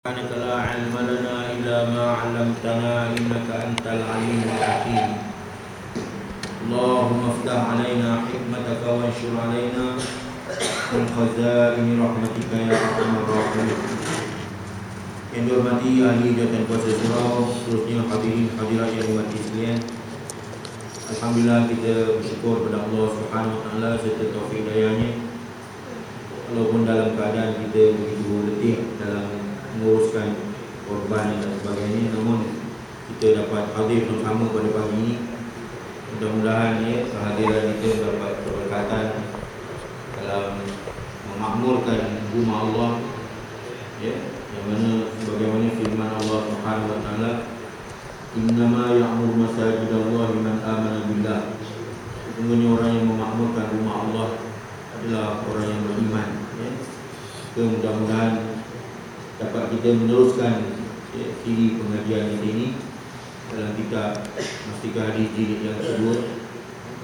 سبحانك لا علم لنا إلا ما علمتنا إنك أنت العليم الحكيم. اللهم افتح علينا حكمتك وانشر علينا من خزائن رحمتك يا أرحم الراحمين. Yang dihormati ahli jawatan kuasa surau, seterusnya hadirin hadirat yang dirahmati sekalian. Alhamdulillah, kita bersyukur kepada Allah Subhanahu Wa Taala serta taufik dayanya. Walaupun dalam keadaan kita begitu letih dalam menguruskan korban dan sebagainya, namun kita dapat hadir bersama pada pagi ini. Mudah-mudahan kehadiran kita dapat berberkatan dalam memakmurkan rumah Allah, yang mana sebagaimana firman Allah Subhanahu Wa Taala, innama ya'muru masajidallahi man amana billah. Sesungguhnya orang yang memakmurkan rumah Allah adalah orang yang beriman. Mudah-mudahan dapat kita meneruskan siri pengajian ini dalam kitab Mastikah Hadis jilid yang kedua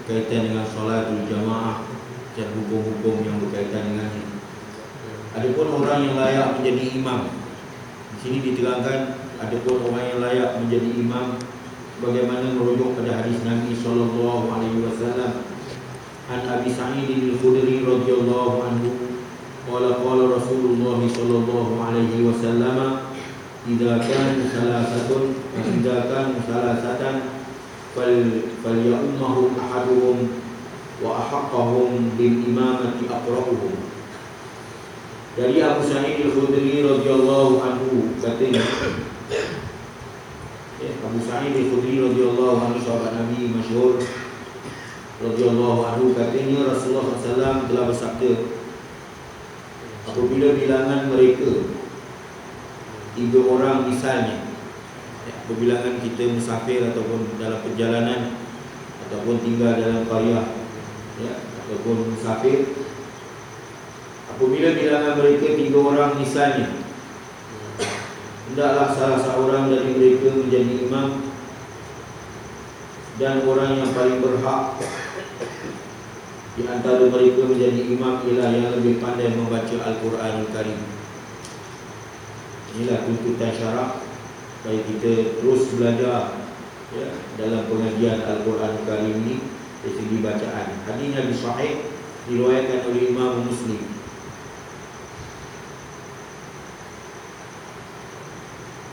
berkaitan dengan solatul jamaah dan hukum-hukum yang berkaitan dengannya. Adapun orang yang layak menjadi imam, di sini diterangkan adapun orang yang layak menjadi imam bagaimana merujuk pada hadis Nabi sallallahu alaihi wasallam. An Abi Sa'id al-Khudri radhiyallahu anhu qala Rasulullah sallallahu alaihi wasallam, idza kana salasatan falyummahum ahaduhum wa ahaqqahum bil imamati aqra'uhum. Dari Abu Sa'id al-Khudri radhiyallahu anhu katanya, Abu Sa'id al-Khudri radhiyallahu anhu sahabat Nabi masyhur radhiyallahu anhu katanya, Rasulullah SAW telah bersabda, apabila bilangan mereka 3 orang misalnya, berbilangan kita musafir ataupun dalam perjalanan ataupun tinggal dalam qaryah, ataupun musafir, apabila bilangan mereka 3 orang misalnya, hendaklah salah seorang dari mereka menjadi imam, dan orang yang paling berhak di antara mereka menjadi imam ialah yang lebih pandai membaca Al-Quranul Karim. Inilah tuntutan syarak supaya kita terus belajar dalam pengajian Al-Quranul Karim ini dari segi bacaan. Hadis Nabi sahih diriwayatkan oleh Imam Muslim.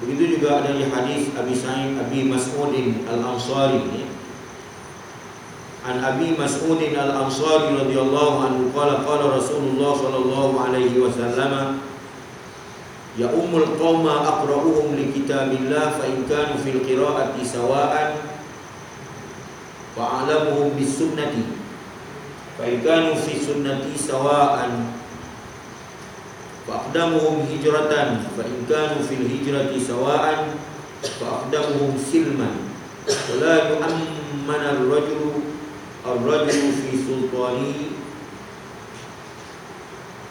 Begitu juga dari hadis Abi Mas'udin Al-Ansari, An Abi Mas'udin Al-Ansari radhiyallahu anhu qala Rasulullah sallallahu alaihi wasallam, ya ummul qauma aqra'uhum li kitabillah fa in kanu fil qira'ati sawa'an wa 'alamuhum bis sunnati fa in kanu fi sunnati sawa'an fa aqdamuhum hijratan fa in kanu fil hijrati sawa'an fa aqdamuhum silman wa la yu'ammana ar-rajulu fi sultanihi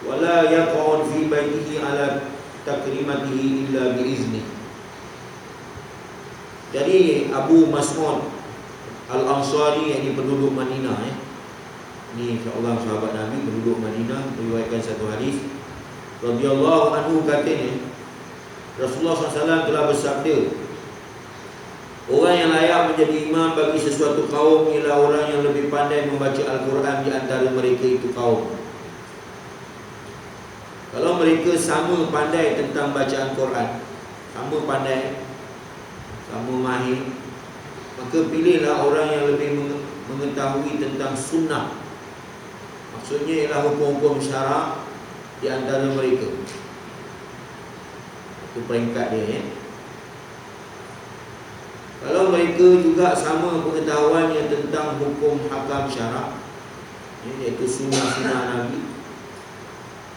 wa la yaq'ud fi baitihi ala takrimatihi illa biizni. Jadi Abu Mas'ud Al-Ansari, yang penduduk Madinah, ini seorang sahabat Nabi penduduk Madinah, meriwayatkan satu hadis radhiyallahu anhu katanya, Rasulullah SAW telah bersabda, orang yang layak menjadi imam bagi sesuatu kaum ialah orang yang lebih pandai membaca Al-Quran di antara mereka itu kaum. Kalau mereka sama pandai tentang bacaan Quran, sama pandai, sama mahir, maka pilihlah orang yang lebih mengetahui tentang sunnah. Maksudnya ialah hukum-hukum syarak di antara mereka. Itu peringkat dia, Kalau mereka juga sama pengetahuannya tentang hukum hakam syarak, iaitu sunnah-sunnah Nabi,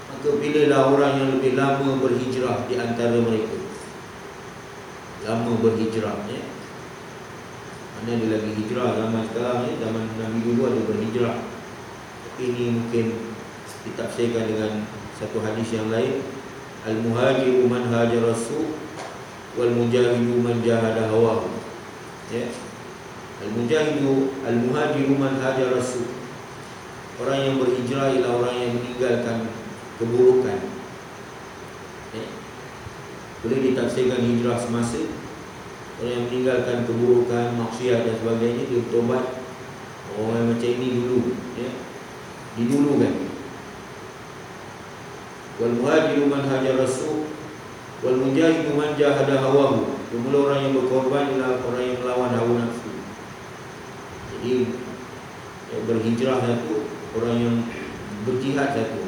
maka pilihlah orang yang lebih lama berhijrah di antara mereka. Lama berhijrah, Mana ada lagi hijrah zaman sekarang, zaman Nabi dulu ada berhijrah. Tapi ini mungkin ditafsirkan dengan satu hadis yang lain, al-muhajiru man hajara su' wal mujahidu man jahada hawahu. Al-muhajiru man hajara su', orang yang berhijrah ialah orang yang meninggalkan keburukan. boleh ditafsirkan hijrah semasa. Orang yang meninggalkan keburukan, maksiat dan sebagainya, dia bertobat. Orang yang macam ini dulu, ya, didulukan. Wal muhajiru man hajar rasul, wal mujahidu man jahada hawahu. Semula orang yang berkorban ialah orang yang melawan hawa nafsu. Jadi berhijrah satu, orang yang berjihad satu.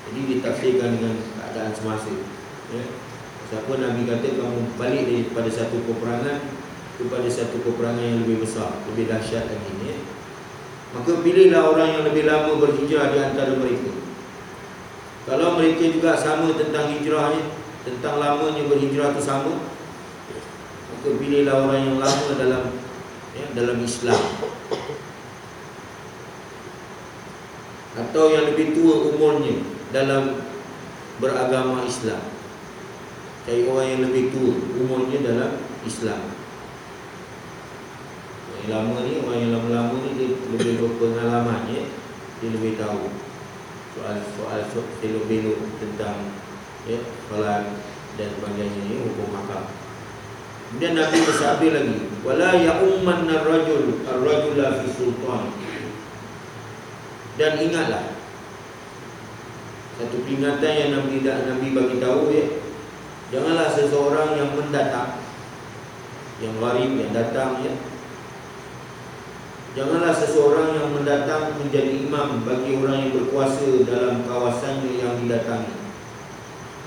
Jadi ditafsirkan dengan keadaan semasa, ya. Siapa Nabi kata kamu balik daripada satu peperangan kepada satu peperangan yang lebih besar, lebih dahsyat lagi, ya. Maka pilihlah orang yang lebih lama berhijrah di antara mereka. Kalau mereka juga sama tentang hijrahnya, tentang lamanya berhijrah itu sama, maka pilihlah orang yang lama dalam Islam, atau yang lebih tua umurnya dalam beragama Islam. Cari orang yang lebih tua umurnya dalam Islam. Yang lama ni, orang yang lama-lama ni dia lebih berpengalaman, ya. Dia lebih tahu soal selok-belok tentang, ya, solat dan sebagainya ni, hukum akal. Kemudian Nabi bersabda lagi, wala ya'ummanna ar-rajula fi sultan. Dan ingatlah, satu peringatan yang Nabi bagi tahu, ya, janganlah seseorang yang mendatang, yang gharib, yang datang, ya. Janganlah seseorang yang mendatang menjadi imam bagi orang yang berkuasa dalam kawasannya yang didatangi.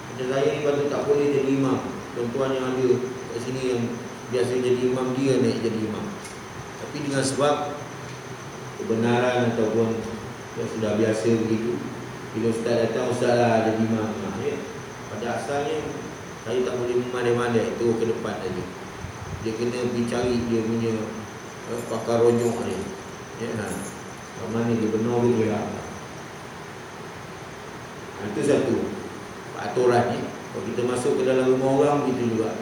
Macam saya ni patut tak boleh jadi imam. Tuan-tuan yang ada kat sini yang biasa jadi imam, dia naik jadi imam. Tapi dengan sebab kebenaran ataupun sudah biasa begitu, bila ustaz datang, ustaz lah jadi imam, ya. Pada asalnya saya tak boleh memandai-mandai tu ke depan tadi. Dia kena pergi cari dia punya pakar ronyok ni, ya. Mana dia benar ke dia. Itu satu aturan ni. Kalau kita masuk ke dalam rumah orang, gitu juga,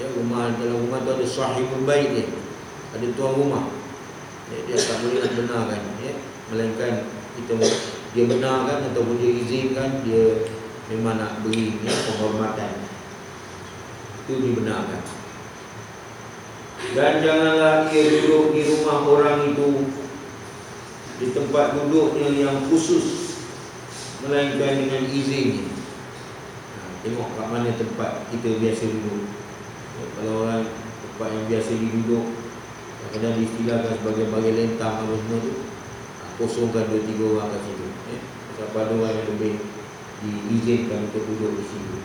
ya. Dalam rumah tu ada sahibul bait dia, ada tuan rumah, ya. Dia tak boleh nak benarkan, ya. Melainkan dia benarkan ataupun dia izinkan, dia memang nak beri, ya, penghormatan, itu dibenarkan. Dan janganlah ia duduk di rumah orang itu di tempat duduknya yang khusus, melainkan dengan izinnya. Tengok kat mana tempat kita biasa duduk, ya. Kalau orang tempat yang biasa duduk, kadang diistilahkan sebagai bagai lentang apa semua tu, kosongkan 2-3 orang kat situ, ya. Siapa ada orang yang lebih diizinkan untuk duduk di situ.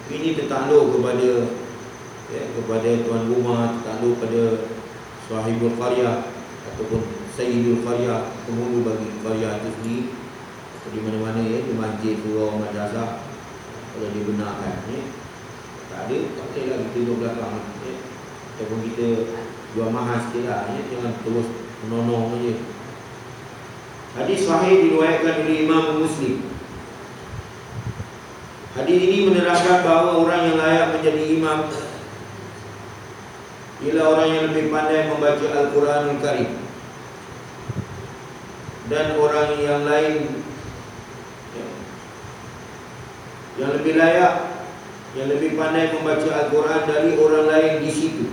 Ini tertakluk kepada, ya, kepada tuan rumah, tertakluk pada sahibul qaryah ataupun sayyidul qaryah, penghulu bagi qaryah itu sendiri. Di mana-mana, ya, di masjid, surau, madrasah, kalau dibenarkan, ya. Tak ada, tak boleh lah kita duduk belakang, ya. Ataupun kita jual mahal sikit lah, ya. Jangan terus menonong saja. Hadis sahih diriwayatkan oleh Imam Muslim. Hadis ini menerangkan bahawa orang yang layak menjadi imam ialah orang yang lebih pandai membaca Al-Quranul Karim. Dan orang yang lain, ya, yang lebih layak, yang lebih pandai membaca Al-Quran dari orang lain di situ.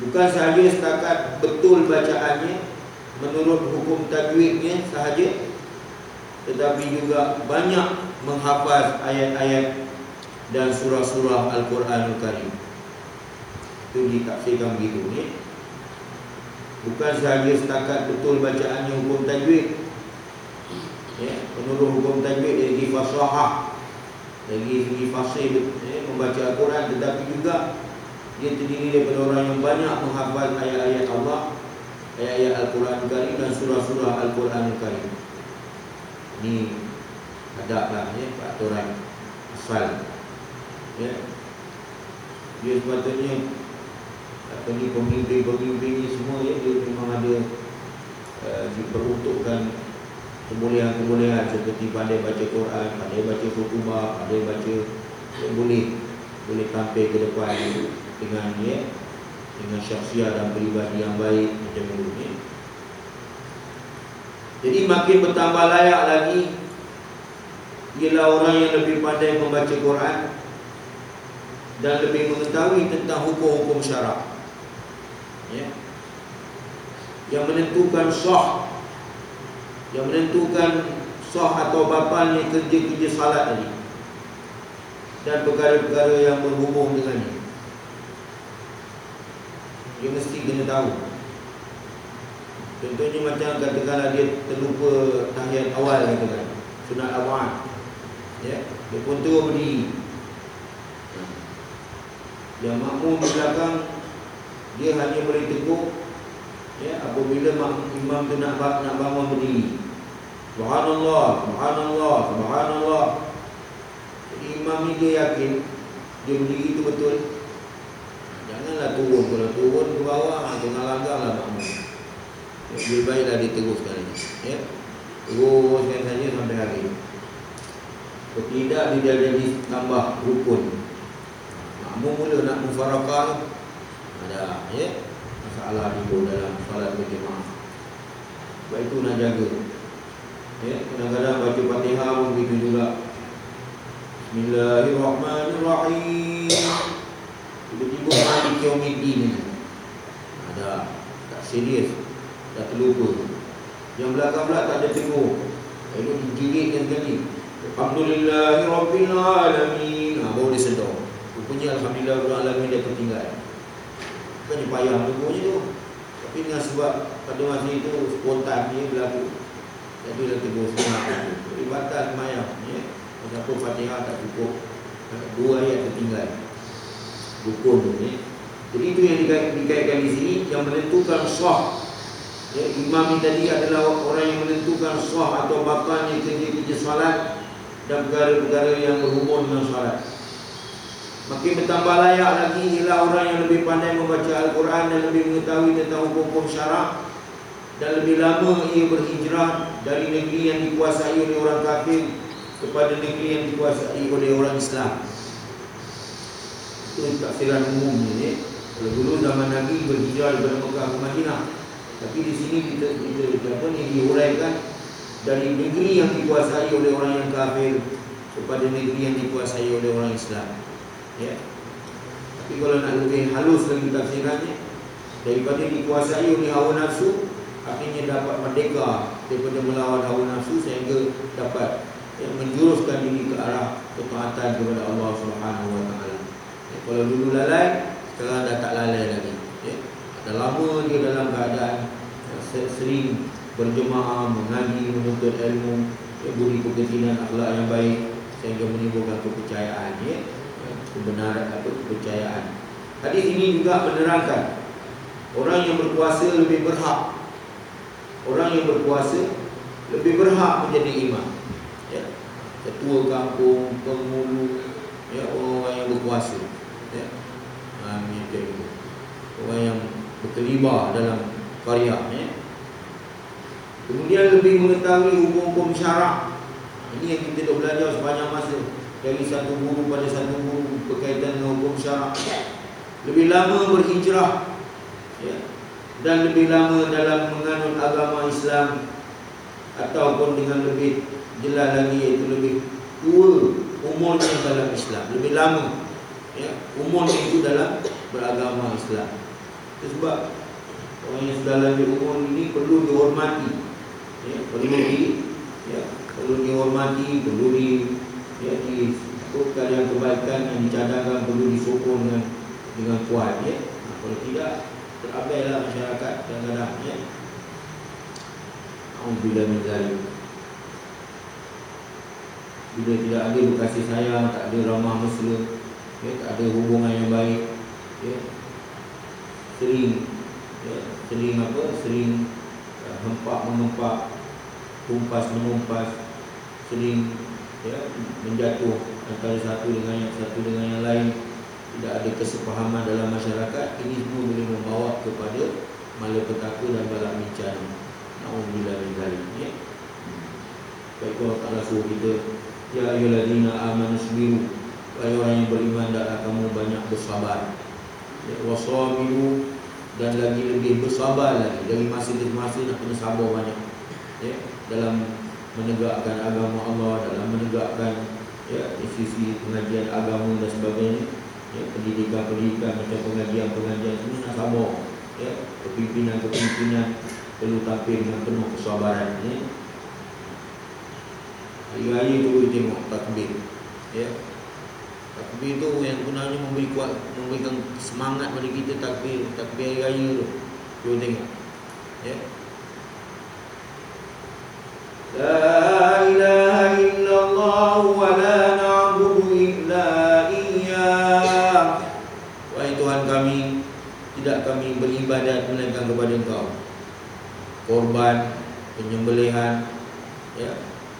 Bukan sahaja setakat betul bacaannya menurut hukum tajwidnya sahaja, tetapi juga banyak menghafaz ayat-ayat dan surah-surah Al-Quranul Karim. Itu ditafsirkan begitu, ya. Bukan sahaja setakat betul bacaannya hukum tajwid, ya, menurut hukum tajwid dari segi fasahah, dari segi fasih, ya, membaca Al-Quran, tetapi juga dia terdiri daripada orang yang banyak menghafal ayat-ayat Allah, ayat-ayat Al-Quran Karim dan surah-surah Al-Quran Karim. Ini adablah, ya, peraturan asal, ya. Dia sepatutnya pemimpin ni semua, ya, dia memang ada diperuntukkan kebolehan-kebolehan seperti pandai baca Quran, pandai baca khutbah, pandai baca, ya, boleh tampil ke depan dengan, ya, dengan syakhsiah dan peribadi yang baik macam itu, ya. Jadi makin bertambah layak lagi ialah orang yang lebih pandai membaca Quran dan lebih mengetahui tentang hukum-hukum syarak, ya. Yang menentukan sah, atau batalnya kerja-kerja salat tadi dan perkara-perkara yang berhubung dengannya. Dia mesti kena tahu. Contohnya macam katakanlah dia terlupa tahiyat awal, katakan sunat awal, ya, dia pun terus berdiri. Yang makmum di belakang dia hanya boleh tegur, ya, apabila imam tu nak bangun berdiri. Subhanallah, subhanallah, subhanallah. Jadi imam ni dia yakin dia berdiri itu betul. Janganlah turun. Kalau turun ke bawah, tengah langgarlah makmum. Lebih baiklah ditegur sekali, ya. Teruskan saja sampai hari. Kalau tidak, dia jadi tambah rukun. Makmum mula nak mufarakah, ada, ya, masalah itu dalam salat berjemaah. Sebab itu nak jaga, ya. Kadang-kadang baca Fatihah pun begitu juga. Bismillahirrahmanirrahim. Tiba-tiba Maliki Yaumiddin, ada, tak serius, dah terlupa. Yang belakang pula tak ada tegur, lalu dijiritkan sekali. Alhamdulillahirabbil alamin. Baru dia sedar. Rupanya alhamdulillahirabbil alamin dah tertinggal. Bukannya payah tegurnya tu, tapi dengan sebab pada masa itu spontan dia berlaku, jadi dia tegur semua. Jadi batal semayang, ya. Kenapa Fatihah tak cukup, 2 ayat tertinggal rukun tu, ya. Jadi itu yang dikaitkan di sini, yang menentukan sah, ya. Imam ni tadi adalah orang yang menentukan sah atau batalnya kerja-kerja salat dan perkara-perkara yang berhubung dengan salat. Makin bertambah layak lagi ialah orang yang lebih pandai membaca Al-Quran dan lebih mengetahui tentang hukum-hukum syarak, dan lebih lama ia berhijrah dari negeri yang dikuasai oleh orang kafir kepada negeri yang dikuasai oleh orang Islam. Itu tafsiran umumnya, ya. Kalau dulu zaman Nabi berhijrah daripada Mekah ke Madinah, tapi di sini kita diuraikan dari negeri yang dikuasai oleh orang yang kafir kepada negeri yang dikuasai oleh orang Islam, ya. Tapi kalau nak lebih halus lagi tafsirannya, daripada dikuasai oleh hawa nafsu, akhirnya dapat merdeka daripada melawan hawa nafsu sehingga dapat, ya, menjuruskan diri ke arah ketaatan kepada Allah Subhanahu wa taala. Kalau dulu lalai, sekarang dah tak lalai lagi, ya. Dah lama dia dalam keadaan, ya, sering berjemaah, mengaji, menuntut ilmu, ya, budi pekertian, akhlak yang baik, sehingga menimbulkan kepercayaan, ya, kebenaran atau kepercayaan. Hadis ini juga menerangkan orang yang berkuasa lebih berhak, menjadi imam, ya. Ketua kampung, penghulu, ya, orang yang berkuasa, ya. Orang yang berkelibar dalam karya, ya. Kemudian lebih mengetahui hukum-hukum syarak. Ini yang kita dah belajar sepanjang masa, dari satu guru pada satu guru berkaitan dengan hukum syarak. Lebih lama berhijrah, ya, dan lebih lama dalam menganut agama Islam, ataupun dengan lebih jelas lagi, iaitu lebih tua umurnya dalam Islam, lebih lama, ya, umurnya itu dalam beragama Islam. Itu sebab orang yang sudah lanjut umur ini perlu dihormati, ya, perlu dihormati, perlu disokong yang kebaikan yang dicadangkan, perlu disokong dengan kuat, ya. Kalau tidak, terabailah masyarakat kadang-kadang, ya. Alhamdulillah min zalik. Bila tidak ada kasih sayang, tak ada ramah mesra, ya, tak ada hubungan yang baik, ya, sering hempak mengempak, tumpas menumpas, sering, ya, menjatuh antara satu dengan yang lain, tidak ada kesepahaman dalam masyarakat. Ini semua boleh membawa kepada malapetaka dan bala bencana. Alhamdulillah min zalik, ya. Baik, Allah Ta'ala suruh kita, ya ayyuhallazina amanu sabiru, wahai orang yang beriman, hendaklah kamu banyak bersabar, ya, wasabiru, dan lagi lebih bersabar lagi. Dari masa ke masa nak kena sabar banyak, ya, dalam menegakkan agama Allah, dalam menegakkan sisi pengajian agama dan sebagainya, pendidikan macam pengajian semua nak sabar, kepimpinan perlu tampil dengan penuh kesabaran. Hari-hari tu kita tengok takbir, takbir tu yang sebenarnya memberikan semangat pada kita. Takbir hari-raya tu cuba tengok, La ilaha illallah wa la na'budu illa iyyah. Wahai Tuhan kami, tidak kami beribadat melainkan kepada Engkau. Korban, penyembelihan,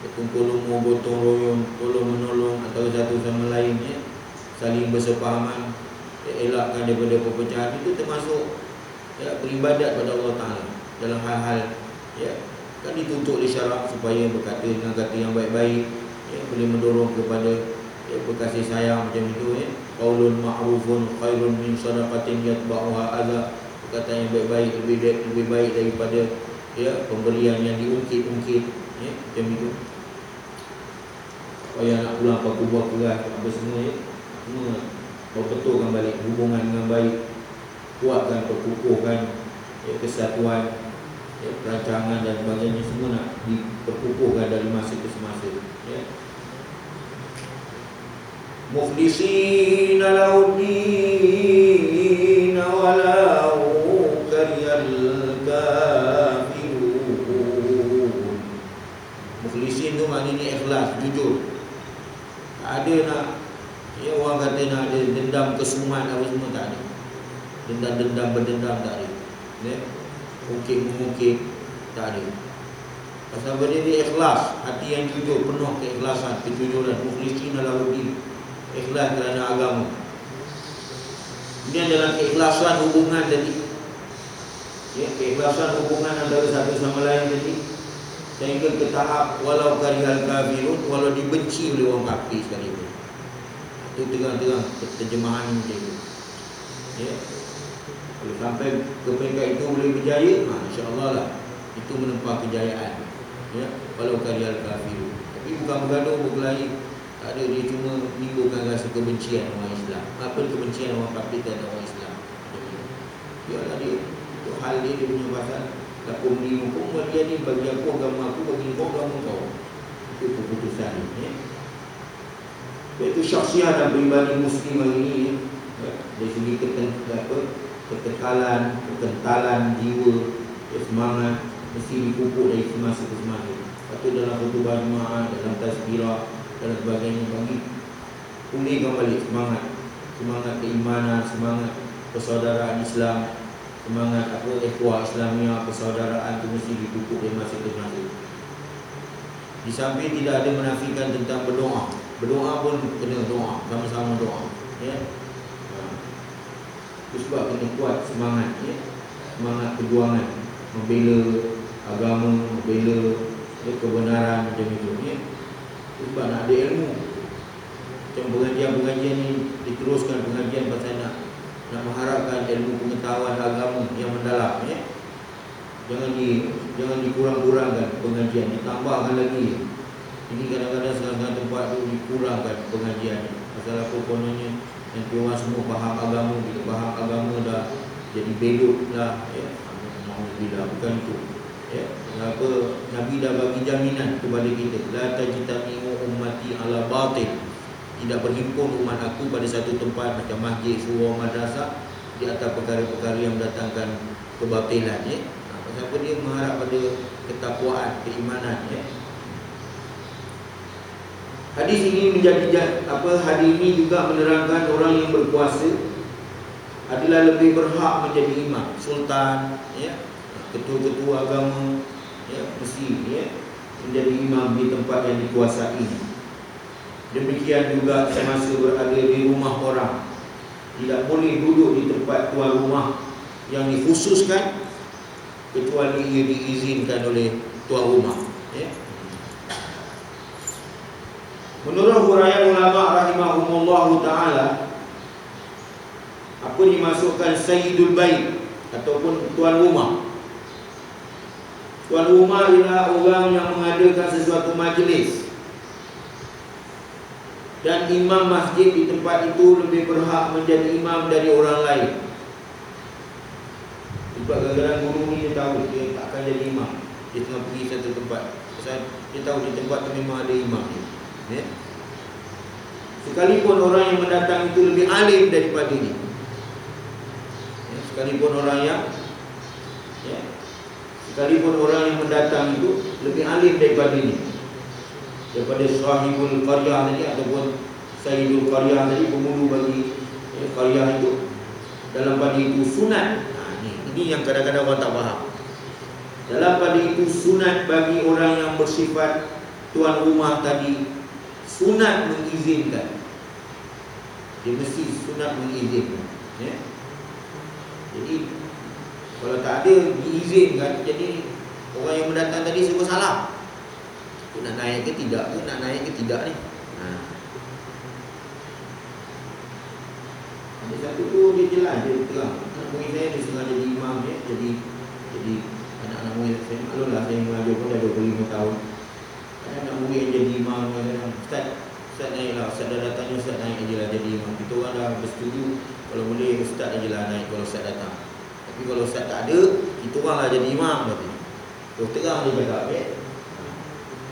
berkumpul umur, gotong royong, tolong menolong antara satu sama lain, saling bersepahaman, elakkan daripada perpecahan, itu termasuk beribadat pada Allah Ta'ala dalam hal-hal kan dituntut oleh syarak supaya berkata dengan kata yang baik-baik, boleh mendorong kepada berkasih sayang macam itu. Qaulun ma'rufun khairun min shadaqatin yatba'uha adha. Perkataan yang baik-baik lebih baik daripada pemberian yang diungkit-ungkit, macam itu. Supaya nak pulang paku buah keras apa semua, semua berbetulkan balik hubungan dengan baik, kuatkan, perkukuhkan kesatuan, perancangan dan sebagainya, semua nak diperkukuhkan dari masa ke semasa. Mukhlisina lahuddin walau kariyal kafirun. Mukhlisin tu maknanya ikhlas, jujur. Tak ada nak orang kata nak ada dendam kesumat apa semua, tak ada. Dendam berdendam tak ada. Mungkin tak ada. Pasal benda ni ikhlas, hati yang jujur, penuh keikhlasan, kejujuran. Mukhlisina lahuddin, ikhlas kerana agama. Ini adalah keikhlasan hubungan tadi, keikhlasan hubungan antara satu sama lain tadi, sehingga ke tahap walau karihal kafirun, walau dibenci oleh orang kafir sekalipun. Itu terang-terang terjemahan macam itu. Kalau sampai ke peringkat itu boleh berjaya, insya-Allah lah itu menempah kejayaan. Walau karihal kafirun. Tapi bukan bergaduh, berkelahi, tak ada. Dia cuma menimbulkan rasa kebencian orang Islam. Apa kebencian orang kafir terhadap orang Islam? Biarlah dia, itu hal dia punya pasal. Lakum dinukum waliyadin, bagi aku agama aku, bagi kau agama kau. Itu keputusan ni. Iaitu syakhsiah dan peribadi muslim hari ini, dari segi kekentalan jiwa, semangat mesti dipupuk dari semasa ke semasa. Patut dalam khutbah jemaah, dalam tazkirah dan sebagainya, bagi pulihkan balik semangat keimanan, semangat persaudaraan Islam, semangat ikhwah Islamiyah, persaudaraan itu mesti dipupuk dari masa ke masa. Di samping tidak ada menafikan tentang berdoa pun kena doa, sama-sama doa, itu sebab kena kuat semangat, semangat perjuangan membela agama, membela kebenaran macam itu. Itu sebab nak ada ilmu. Macam pengajian ni diteruskan, pengajian pasal nak mengharapkan ilmu pengetahuan agama yang mendalam. Jangan dikurang-kurangkan pengajian, ditambahkan lagi. Ini kadang-kadang setengah tempat tu dikurangkan pengajian. Pasal apa kononnya nanti orang semua faham agama, kita faham agama dah jadi beduk lah, Alhamdulillah, bukan itu. Kenapa Nabi dah bagi jaminan kepada kita, la tajtami'u ummati ala batil, tidak berhimpun umat aku pada satu tempat macam masjid, surau, madrasah di atas perkara-perkara yang mendatangkan kebatilan. Pasal apa? Dia mengharap pada ketakwaan, keimanan. Hadis ini hadis ini juga menerangkan orang yang berkuasa adalah lebih berhak menjadi imam, sultan, ketua-ketua agama, mesti menjadi imam di tempat yang dikuasai. Demikian juga semasa berada di rumah orang, tidak boleh duduk di tempat tuan rumah yang dikhususkan kecuali ia diizinkan oleh tuan rumah. Menurut huraian ulama rahimahumullah taala, apa dimasukkan Sayyidul Bait ataupun tuan rumah, Tuan rumah ialah orang yang mengadakan sesuatu majlis, dan imam masjid di tempat itu lebih berhak menjadi imam dari orang lain. Sebab kadang-kadang guru ni dia tahu dia tak akan jadi imam, dia tengah pergi satu tempat, dia tahu di tempat tu memang ada imam ni, ya? Sekalipun orang yang mendatang itu lebih alim daripada ini, ya, sekalipun orang yang mendatang itu lebih alim daripada ini, daripada sahibul qaryah tadi ataupun sayyidul qaryah tadi, pemulu bagi qaryah itu. Dalam pada itu sunat. Ini yang kadang-kadang orang tak faham. Dalam pada itu sunat bagi orang yang bersifat tuan rumah tadi, sunat mengizinkan. Dia mesti sunat mengizinkan, ya? Jadi kalau tak ada diizinkan, jadi orang yang mendatang tadi semua salah. Tu nak naik ke tidak, tu nak naik ke tidak ni. Ada satu tu dia jelas, dia terang. Anak murid saya dia sengaja jadi imam, ya? Jadi anak-anak murid saya, maklumlah saya mengajar pun dah 25 tahun. Ada anak murid yang jadi imam, kadang-kadang Ustaz naiklah, Ustaz dah datangnya, Ustaz naik je lah jadi imam. Kita orang dah bersetuju, kalau boleh Ustaz je lah naik kalau Ustaz datang. Tapi kalau Ustaz tak ada, kita orang lah jadi imam nanti. Terus terang dia cakap, ya?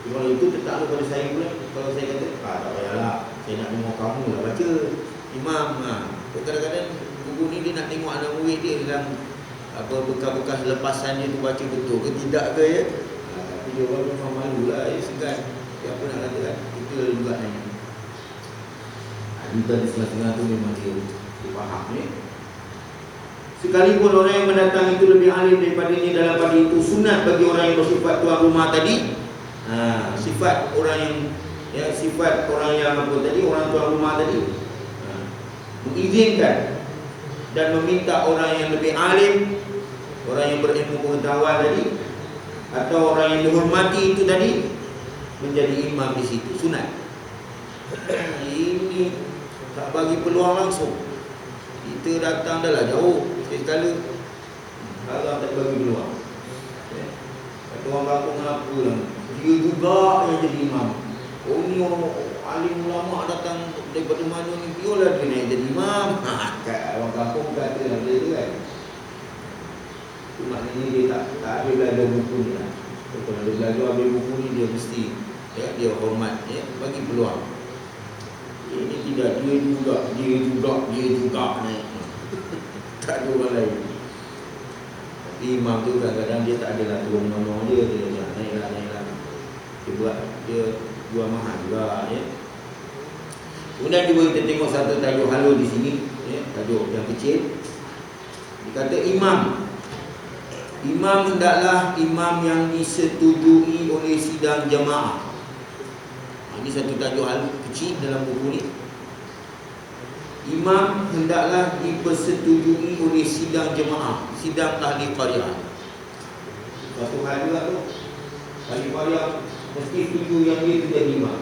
Kalau itu tertakluk pada saya pula. Kalau saya kata, tak payahlah, saya nak dengar kamu lah baca imam. Kadang-kadang guru ni dia nak tengok anak murid dia dalam bekas-bekas lepasan dia tu baca betul ke tidak ke, ya. Tapi dia orang memang malu lah, ya, segan. Apa nak kata kan, kita juga nanya. Kita di setengah-setengah tu memang dia faham, ya. Sekalipun orang yang mendatang itu lebih alim daripada ini, dalam pada itu sunat bagi orang yang bersifat tuan rumah tadi, sifat orang yang, ya, sifat orang yang apa tadi, orang tuan rumah tadi, mengizinkan dan meminta orang yang lebih alim, orang yang berilmu pengetahuan tadi, atau orang yang dihormati itu tadi, menjadi imam di situ, sunat. Ini tak bagi peluang langsung. Kita datang dah lah jauh, sekali Allah tak bagi peluang. Kata orang kampung apa lah, dia juga yang jadi imam. Oh ni orang alim ulama datang daripada mana ni, biarlah dia naik jadi imam. Orang kampung kata lah dia tu kan. Itu maknanya dia tak habis belajar buku ni lah. Kalau dia belajar habis buku ni, dia mesti, ya, dia hormat, ya, bagi peluang. Ini tidak, dia juga naik. Tak ada orang lain. Tapi imam tu kadang-kadang dia tak adalah turun nombor dia naiklah. Dia buat, dia jual mahal juga, ya. Kemudian juga kita tengok satu tajuk halus di sini, ya, tajuk yang kecil. Dikata imam hendaklah imam yang disetujui oleh sidang jemaah. Ini satu tajuk halus kecil dalam buku ni. Imam hendaklah dipersetujui oleh sidang jemaah, sidang ahli qaryah. Satu hal juga tu, ahli qaryah mesti setuju yang dia tu jadi imam.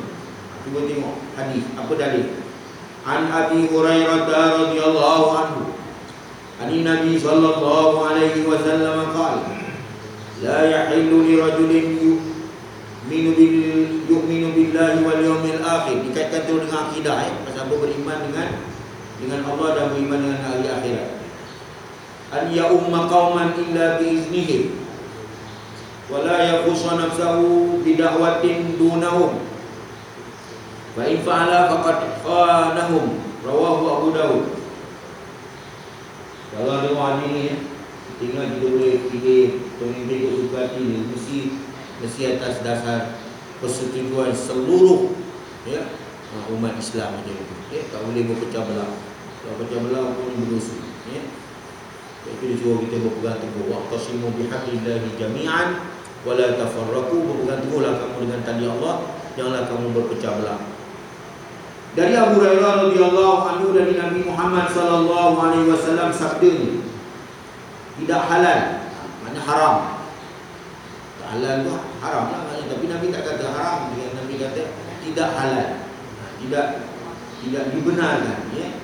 Cuba tengok hadis, apa dalil? An Abi Hurairah radhiyallahu anhu, ani Nabi sallallahu alaihi wasallam qala, la yahillu li rajulin yu'minu billahi wal yawmil akhir. Dikaitkan tu dengan akidah, pasal beriman dengan Allah dan beriman dengan hari akhirat. An ya'umma qauman illa biiznihi wa la yakhusha nafsahu bida'watin dunahum fa in fa'ala faqad khanahum. Rawahu Abu Daud. Kalau ada orang ni, ya, tinggal kita boleh fikir pemimpin ikut suka hati ni, mesti atas dasar persetujuan seluruh, ya, umat Islam macam itu, ya. Tak boleh berpecah belah. Kalau pecah belah pun berdosa, ya. Itu disuruh kita berpegang teguh, waqtasimu bihablillahi jami'an wa la tafarraqu. Berpegang teguhlah kamu dengan tali Allah, janganlah kamu berpecah belah. Dari Abu Hurairah radhiyallahu anhu, dari Nabi Muhammad sallallahu alaihi wasallam sabdanya, tidak halal, maknanya haram. Tak halal tu haram lah maknanya, tapi Nabi tak kata haram, Nabi kata tidak halal, tidak dibenarkan, ya.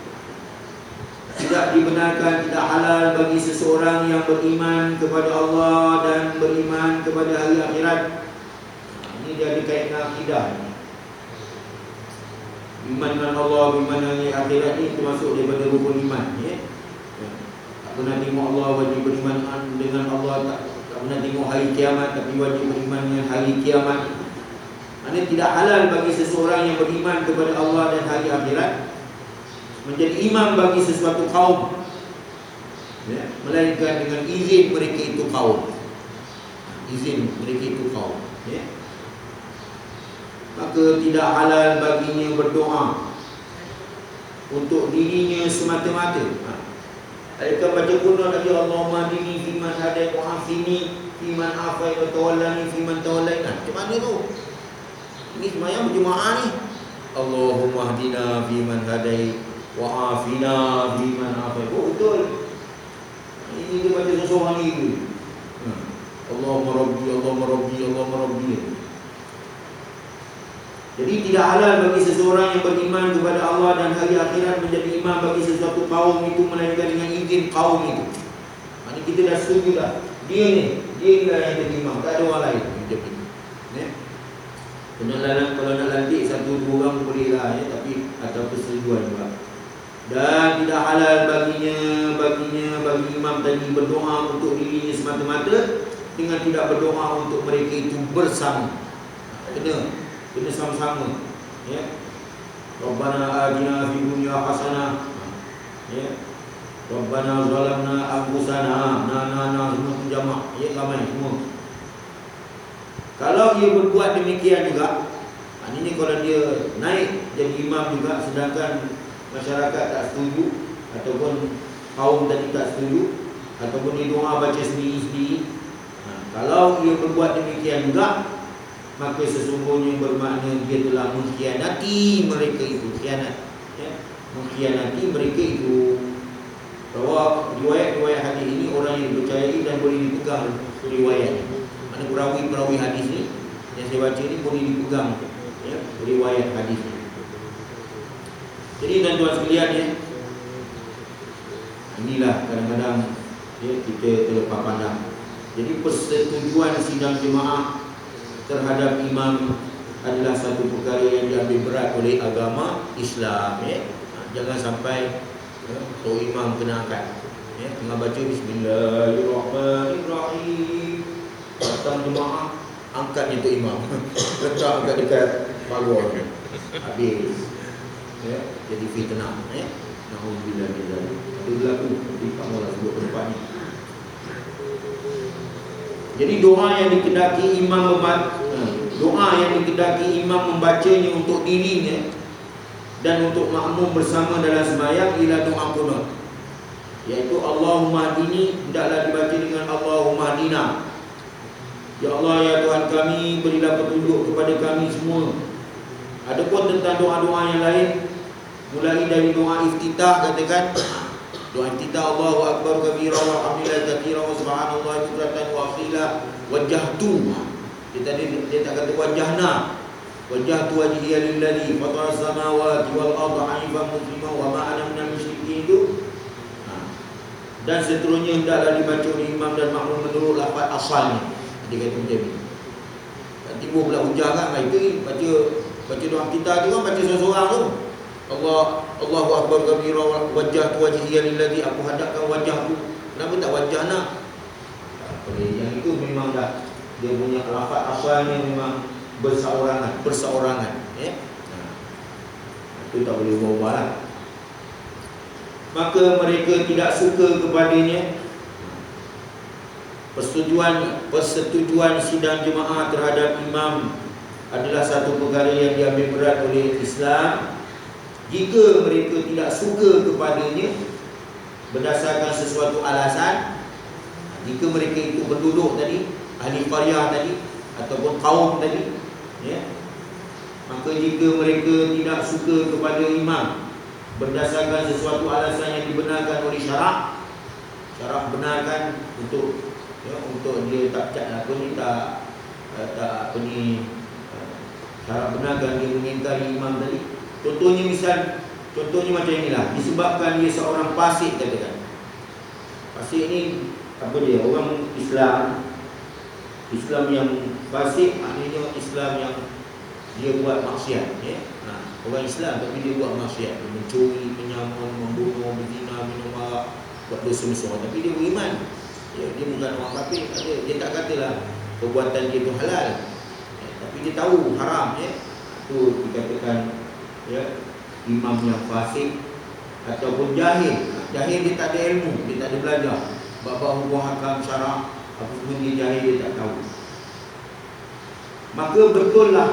tidak dibenarkan, tidak halal bagi seseorang yang beriman kepada Allah dan beriman kepada hari akhirat. Ini dia ada kaitan akidah. Iman dengan Allah, iman dengan hari akhirat ini termasuk daripada rukun iman. Tak pernah tengok Allah, wajib beriman dengan Allah. Tak pernah tengok hari kiamat, tapi wajib beriman dengan hari kiamat. Maksudnya tidak halal bagi seseorang yang beriman kepada Allah dan hari akhirat menjadi imam bagi sesuatu kaum, melainkan dengan izin mereka itu kaum. Izin mereka itu kaum. Maka tidak halal baginya berdoa untuk dirinya semata-mata. Adakah baca kunut lagi, Allahumma dini fiman hadai wa afini fiman afai wa tawallani fiman tawallaina. Macam mana tu? Ini semayang berjemaah ni. Allahumma hdina fiman hadai wa afina fiman afai. Oh betul. Ini dia baca seseorang ni. Allahumma rabbi, Allahumma rabbi, Allahumma rabbi. Jadi tidak halal bagi seseorang yang beriman kepada Allah dan hari akhirat menjadi imam bagi sesuatu kaum itu melainkan dengan izin kaum itu. Ini kita dah setuju dah. Dia yang jadi imam, tak ada orang lain. Kalau nak lantik satu dua orang boleh lah, tapi atas persetujuan juga. Dan tidak halal bagi imam tadi berdoa untuk dirinya semata-mata dengan tidak berdoa untuk mereka itu bersama. Kena sama-sama. Rabbana atina fid dunya hasanah. Rabbana zalamna anfusana. Semua jamak. Ramai semua. Kalau dia berbuat demikian juga, ini kalau dia naik jadi imam juga sedangkan masyarakat tak setuju ataupun kaum tadi tak setuju ataupun dia doa baca sendiri-sendiri, kalau dia berbuat demikian juga, maka sesungguhnya bermakna dia telah mengkhianati mereka itu. Mengkhianati mereka itu. Bahawa riwayat-riwayat hadis ini orang yang dipercayai dan boleh dipegang riwayatnya. Mana perawi-perawi hadis ni yang saya baca ni boleh dipegang riwayat hadis ni. Jadi tuan-tuan sekalian, inilah kadang-kadang kita terlepas pandang. Jadi persetujuan sidang jemaah terhadap imam adalah satu perkara yang diambil berat oleh agama Islam. Jangan sampai imam kena angkat. Tengah baca Bismillahirrahmanirrahim, datang jemaah, angkatnya tu imam. Letak angkat dekat pagar. Habis. Jadi fitnah. Na'udzubillah min dzalik. Itu berlaku di kamulah sebut tempat ni. Jadi doa yang dikendaki imam membacanya untuk dirinya dan untuk makmum bersama dalam sembahyang ialah doa kunut, iaitu Allahumma hdini, hendaklah dibaca dengan Allahumma hdina. Ya Allah, ya Tuhan kami, berilah petunjuk kepada kami semua. Adapun tentang doa-doa yang lain, mulai dari doa iftitah, katakan doa iftitah Allahu akbar kabira walhamdulillahi katsira wa subhanallahi bukratan wa asila wajjahtu. Dia tak kata wajjahna. Wajjahtu wajhiya lilladzi fatara samawati wal arda hanifan musliman wa ma ana minal musyrikin itu. Dan seterusnya hendaklah dibaca oleh imam dan makmum menurut lafaz asalnya. Dia kata macam ni. Timbul pula hujah kan, itu baca doa kita tu kan, baca seorang-seorang tu. Allahu akbar kabira wajjahtu wajhiya lilladzi, aku hadapkan wajahku. Kenapa tak wajahna? Yang itu memang dah dia punya lafaz asalnya memang berseorangan. Itu tak boleh berubah lah. Maka mereka tidak suka kepadanya. Persetujuan sidang jemaah terhadap imam adalah satu perkara yang diambil berat oleh Islam. Jika mereka tidak suka kepadanya berdasarkan sesuatu alasan, jika mereka itu penduduk tadi, ahli qaryah tadi ataupun kaum tadi, maka jika mereka tidak suka kepada imam berdasarkan sesuatu alasan yang dibenarkan oleh syarak benarkan untuk dia tak syarak benarkan dia mengingkari imam tadi. Contohnya misal Contohnya macam inilah, disebabkan dia seorang fasik katakan. Fasik ni apa dia? Orang Islam yang fasik maknanya Islam yang dia buat maksiat, ya. Orang Islam tapi dia buat maksiat, dia mencuri, menyamun, membunuh, berzina, minum arak, buat dosa besar, tapi dia beriman. Ya, dia bukan orang kafir, dia tak katalah perbuatan dia tu halal. Ya, tapi dia tahu haram, ya. Itu dikatakan ya imam yang fasik ataupun jahil. Jahil dia tak ada ilmu, dia tak ada belajar. Bab-bab hukum hakam syarak apa semua dia jahil, dia tak tahu. Maka betullah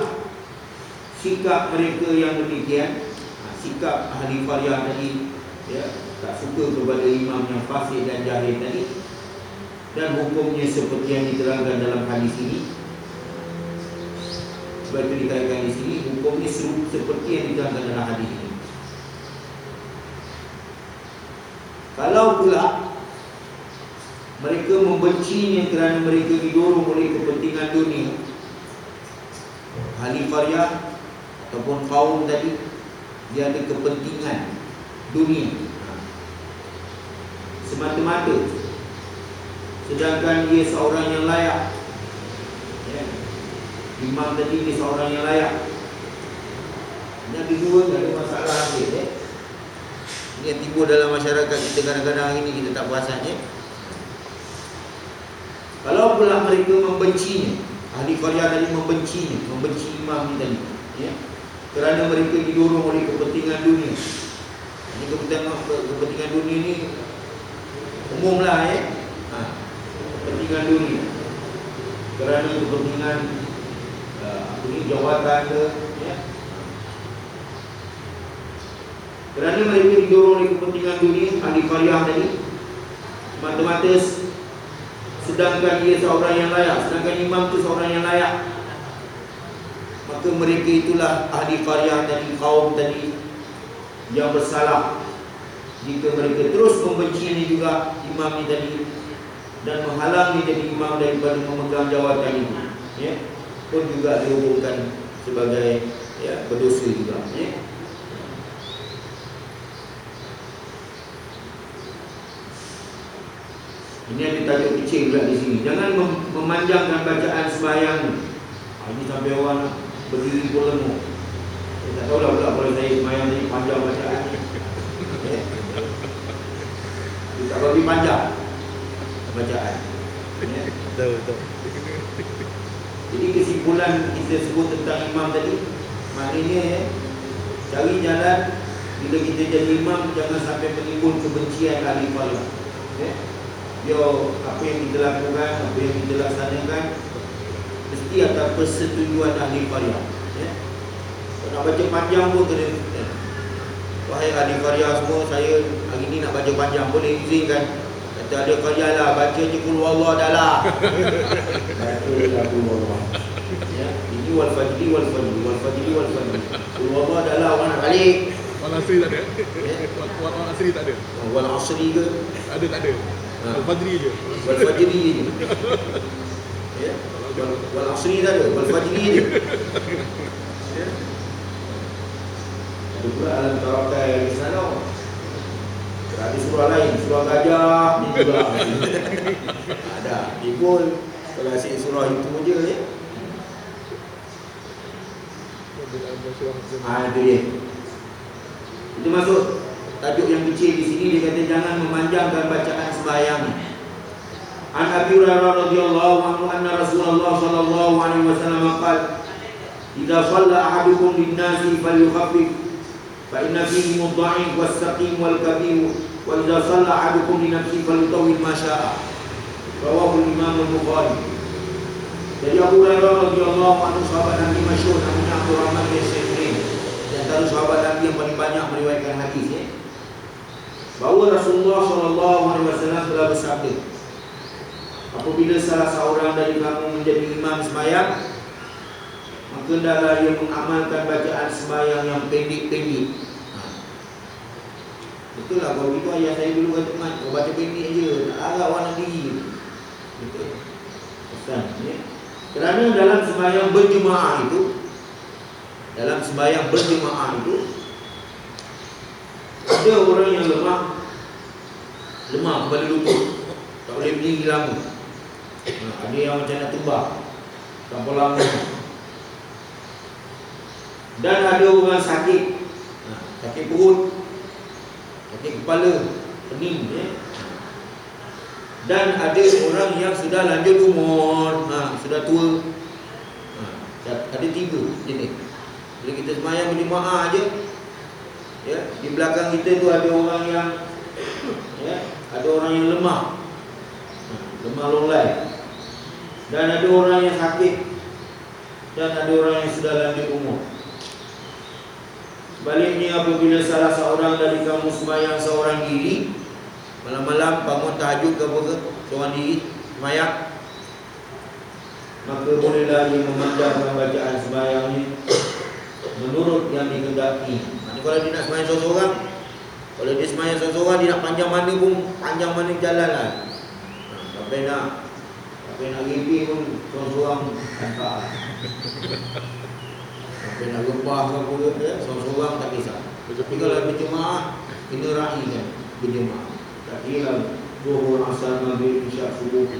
sikap mereka yang demikian, sikap ahli qaryah tadi, ya, tak suka kepada imam yang fasik dan jahil tadi, dan hukumnya seperti yang diterangkan dalam hadis ini. Sebab itu dikatakan di sini hukumnya seperti yang diterangkan dalam hadis ini. Kalau pula mereka membencinya kerana mereka didorong oleh kepentingan dunia, ahli qaryah ataupun kaum tadi, dia ada kepentingan dunia semata-mata, sedangkan dia seorang yang layak, ya. Imam tadi dia seorang yang layak. Yang kedua, tak ada masalah ambil, ya. Ini yang timbul dalam masyarakat kita kadang-kadang ini kita tak perasan, ya. Kalau pula mereka membencinya, ahli qaryah tadi membenci imam ni tadi, ya, kerana mereka didorong oleh kepentingan dunia. Ini kepentingan dunia ni umumlah, ya. Kepentingan dunia, kerana kepentingan ini jawatan ke, ya. Kerana mereka didorong oleh kepentingan dunia, ahli qaryah tadi semata-mata, sedangkan dia seorang yang layak, sedangkan imam itu seorang yang layak, maka mereka itulah ahli qaryah tadi, kaum tadi yang bersalah jika mereka terus membencinya juga imam ini tadi dan menghalangi jadi imam daripada memegang jawatan ini, ya, pun juga dihukumkan sebagai, ya, berdosa juga, ya. Ini ada tajuk kecil pula di sini. Jangan memanjangkan bacaan sembahyang. Ini sampai orang berdiri pun lemuk. Saya tak tahulah pula kalau saya sembahyang tadi panjang bacaan. Okay. Tak bagi panjang bacaan. Ya. Betul. Jadi kesimpulan kita sebut tentang imam tadi, maknanya, ya, cari jalan bila kita jadi imam jangan sampai menimbul kebencian ahli qaryah. Ya. Apa yang kita lakukan, apa yang kita laksanakan mesti atas persetujuan ahli qaryah, ya. Kalau nak baca panjang pun kena, ya. Wahai ahli qaryah semua, saya hari ni nak baca panjang, boleh izinkan? Kata ahli qaryah lah, baca je qul huwallahu dah lah. Baca lah qul huwallahu, ya. Ini wal fajri qul huwallahu dah lah. Orang nak balik Wal asri tak ada, ya? Wal asri tak ada, Wal asri ke? ada tak ada. Wal fajri je. Wal fajri je. Ya. Wal asri tak ada, wal fajri je. Ya. Ada pula dalam tawakai di sana. Ada surah lain, surah gajah ni juga. Ada. Dipun kalau asyik surah itu je, ya. Itu dia. Itu maksud tajuk yang kecil di sini. Dia kata jangan memanjangkan bacaan sembahyang. An Abi Hurairah radhiyallahu anhu anna Rasulullah sallallahu alaihi wasallam qala idza shalla ahadukum lin-nasi falyukhaffif fa inna fihi mudha'if was-saqim wal-kabir wa idza shalla ahadukum li nafsihi falyutawwil ma syaa. Rawahu Imam Al-Bukhari. Jadi Abu Hurairah radhiyallahu anhu sahabat Nabi masyhur namanya Abdurrahman bin Sa'id, di antara sahabat Nabi yang paling banyak meriwayatkan hadis, ya. Bahawa Rasulullah SAW telah bersabda, apabila salah seorang dari kamu menjadi imam sembahyang, maka hendaklah ia mengamalkan bacaan sembahyang yang pendek-pendek. Betul lah, kalau itu ayah saya dulu kata, "Mat, kau baca pendek je, tak harap orang nak diri." Betul. Pesan, ya. Kerana dalam sembahyang berjemaah itu, Ada orang yang lemah kepala lutut, tak boleh berdiri lama. Ada yang macam nak tumbang tanpa lama. Dan ada orang sakit, sakit perut, sakit kepala, pening, Dan ada orang yang sudah lanjut umur, sudah tua. Ada 3 jenis. Bila kita sembahyang berjemaah aja, di belakang kita tu ada orang yang ada orang yang lemah lolai, dan ada orang yang sakit, dan ada orang yang sudah lanjut umur. Sebaliknya, apabila salah seorang dari kamu sembahyang seorang diri, malam-malam bangun tahajud ke apa ke, seorang diri sembahyang, maka bolehlah dia memandangkan bacaan sembahyangnya menurut yang dikehendaki. Maksudnya kalau dia nak sembahyang seorang-seorang, kalau dia sembahyang seorang-seorang, dia nak panjang mana jalan lah. Sampai nak repeat pun seorang-seorang hantar. Sampai nak lepah ke apa, seorang-seorang tak kisah. Tapi kalau berjemaah, kena raihkan berjemaah. Tak kira Zuhur, Asar, Maghrib, Isyak, Subuh.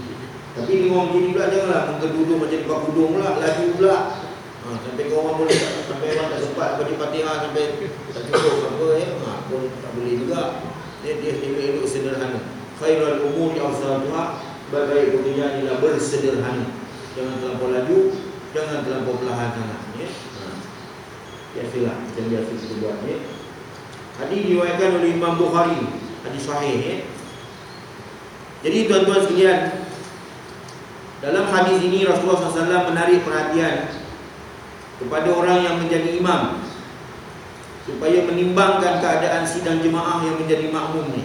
Tapi di orang begini pula janganlah mengkeduduk macam buat kudung pula, laju pula. Sampai kau orang boleh, sampai orang tak sempat baca Fatihah, sampai tak cukup apa pun tak boleh juga. Dia elok-elok sederhana. Khairul umuri awsatuha, baik pekerjaan ialah bersederhana. Jangan terlampau laju, jangan terlampau perlahan sangat. Biasalah macam biasa kita buat. Hadis diriwayatkan oleh Imam Bukhari, hadis sahih. Jadi tuan-tuan sekalian, dalam hadis ini Rasulullah SAW menarik perhatian kepada orang yang menjadi imam supaya menimbangkan keadaan sidang jemaah yang menjadi makmum ni.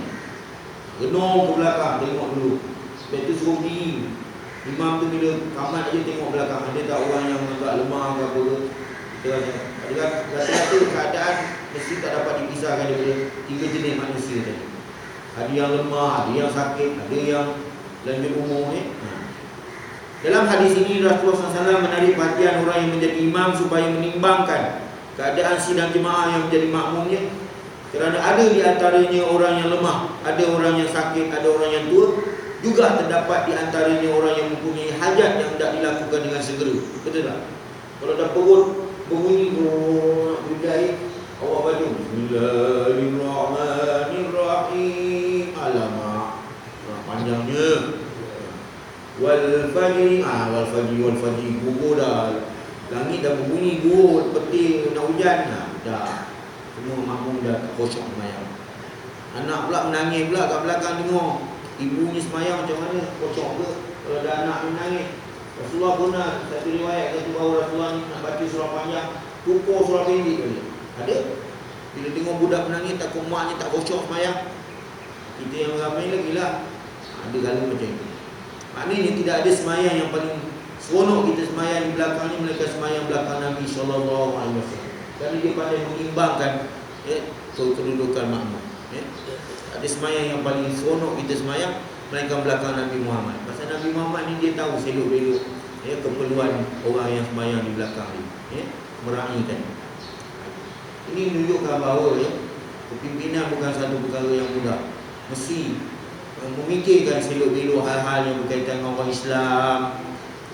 Renung ke belakang, tengok dulu. Sebab itu suruh diri. Imam tu bila kamat aja tengok belakang, ada tak orang yang agak lemah ke apa ke. Rata-rata keadaan mesti tak dapat dipisahkan daripada 3 jenis manusia tadi. Ada yang lemah, ada yang sakit, ada yang lanjut umur ni. Dalam hadis ini Rasulullah SAW menarik perhatian orang yang menjadi imam supaya menimbangkan keadaan sidang jemaah yang menjadi makmumnya. Kerana ada di antaranya orang yang lemah, ada orang yang sakit, ada orang yang tua. Juga terdapat di antaranya orang yang mempunyai hajat yang tidak dilakukan dengan segera. Betul tak? Kalau dah perut berbunyi nak berdaya, awak baca Bismillahirrahmanirrahim. Alamak, panjangnya. Wal fajri, wal fajri gugur dah. Langit dah berbunyi, gugur, petir, nak hujan dah. Semua makmum dah khusyuk sembahyang. Anak pula menangis pula kat belakang tengok. Ibunya sembahyang macam mana? Khusyuk ke? Kalau ada anak menangis. Rasulullah pernah satu riwayat kata bahawa Rasulullah ni nak baca surah panjang, tumpur surah pendek tadi. Ada? Bila tengok budak menangis, takut maknya tak khusyuk sembahyang. Kita yang ramai lagi lah. Ada kala macam itu. Maknanya tidak ada sembahyang yang paling seronok kita sembahyang di belakang ni melainkan sembahyang belakang Nabi SAW. Kerana dia pandai mengimbangkan kedudukan makmum. Ada sembahyang yang paling seronok kita sembahyang melainkan belakang Nabi Muhammad. Pasal Nabi Muhammad ni dia tahu selok-belok keperluan orang yang sembahyang di belakang ni, meraihkan. Ini menunjukkan bahawa kepimpinan bukan satu perkara yang mudah. Mesti memikirkan selok-belok hal-hal yang berkaitan dengan orang Islam.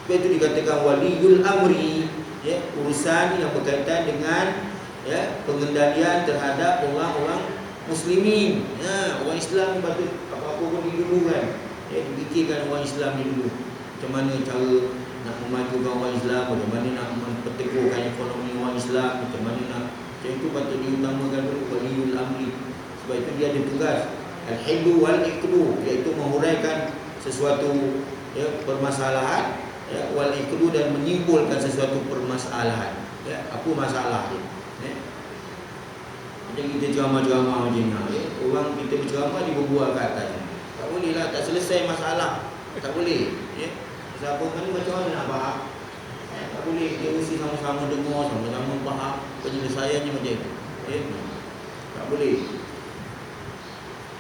Sebab itu dikatakan waliul amri, urusan yang berkaitan dengan pengendalian terhadap orang-orang muslimin. Orang Islam patut apa-apa pun didulukan. Dipikirkan orang Islam ni dulu. Macam mana cara nak memajukan orang Islam, macam mana nak memperteguhkan ekonomi orang Islam, macam mana nak, macam itu patut diutamakan dulu waliul amri. Sebab itu dia ada tugas al-hidu wal-iqdu, iaitu menguraikan sesuatu permasalahan, wal iqdu, dan menyimpulkan sesuatu permasalahan. Apa masalah dia? Macam kita ceramah-ceramah macam ni, orang kita berceramah dia berbual kat atas. Tak boleh lah, tak selesai masalah. Tak boleh. Siapa kan macam mana nak faham? Tak boleh, dia mesti sama-sama dengar, sama-sama faham. Penyelesaiannya macam itu. Tak boleh.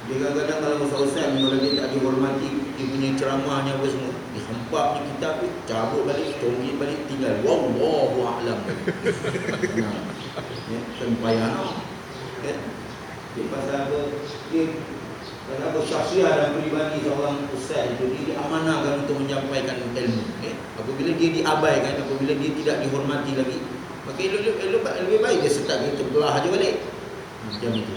Dia kadang-kadang kalau ustaz-ustaz kalau dia tak dihormati, dia punya ceramahnya apa semua, dia hempapnya kitab tu, cabut balik, congit balik, tinggal wallahu a'lam. Sempayang. Dia pasal apa? Dia pasal apa? Syakhsiah dan peribadi seorang ustaz itu dia diamanahkan untuk menyampaikan ilmu. Apabila dia diabaikan, apabila dia tidak dihormati lagi, maka lebih baik dia start dia terbelah aja balik. Macam itu.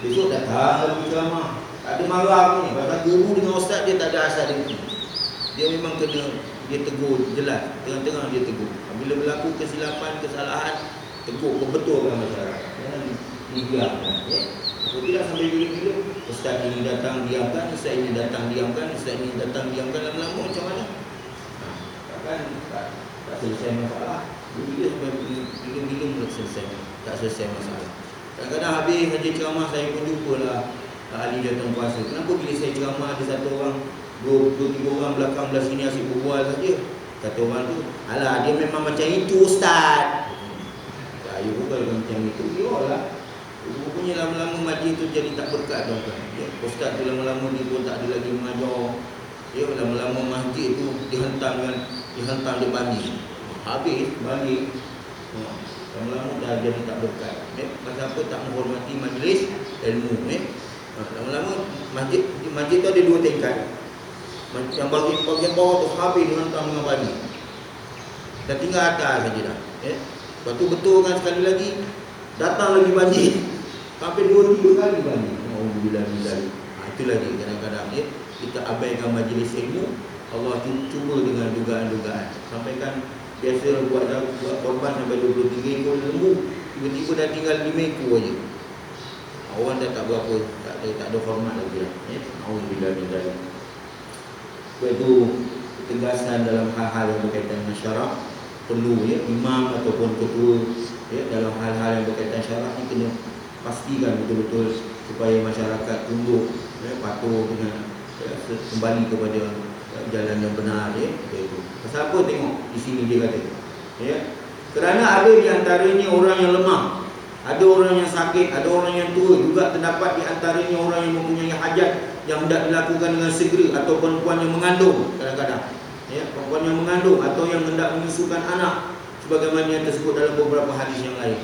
Besok datang lagi ceramah. Tak ada marah pun ni. Pasal guru dengan ustaz dia tak ada asal dia. Dia memang kena dia tegur jelas, tengah-tengah dia tegur. Bila berlaku kesilapan, kesalahan, tegur, betulkan masyarakat. Jangan dibiarkan. Kalau tidak sampai bila-bila, ustaz ini datang diamkan, ustaz ini datang diamkan, ustaz ini datang diamkan, lama-lama macam mana? Takkan tak selesai masalah. Bila sampai bila mulut selesai, tak selesai masalah. Kadang-kadang habis haji ceramah saya pun jumpalah ahli datang puasa. Kenapa bila saya ceramah ada satu orang, 2-3 orang belakang belah sini asyik berbual saja. Kata orang tu, alah dia memang macam itu ustaz. Saya bukan macam itu, biarlah. Rupanya lama-lama majlis tu jadi tak berkat tuan-tuan. Ustaz tu lama-lama dia pun tak ada lagi mengajar. Lama-lama masjid tu dihentam dia balik. Habis balik. Lama-lama dah jadi tak berkat. Pasal apa? Tak menghormati majlis ilmu. Lama-lama masjid tu ada 2 tingkat. Yang bagian bawah tu habis dihentam dengan balik. Dah tinggal atas saja dah. Lepas tu betulkan sekali lagi, datang lagi banjir. Sampai 2-3 kali banjir. Alhamdulillah. Itu lagi kadang-kadang kita abaikan majlis ilmu. Allah cuba dengan dugaan-dugaan. Sampaikan biasa buat korban sampai 23 ekor lembu, tiba-tiba dah tinggal 5 ekor aja. Orang dah tak berapa, tak ada hormat lagi lah. Alhamdulillah. Sebab itu ketegasan dalam hal-hal yang berkaitan dengan syarak perlu imam ataupun ketua dalam hal-hal yang berkaitan syarak ni kena pastikan betul-betul supaya masyarakat tunduk patuh dengan kembali kepada jalan yang benar itu. Pasal apa tengok di sini dia kata kerana ada di antaranya orang yang lemah, ada orang yang sakit, ada orang yang tua, juga terdapat di antaranya orang yang mempunyai hajat yang hendak dilakukan dengan segera, atau perempuan yang mengandung kadang-kadang perempuan yang mengandung atau yang hendak menyusukan anak, sebagaimana yang tersebut dalam beberapa hadis yang lain.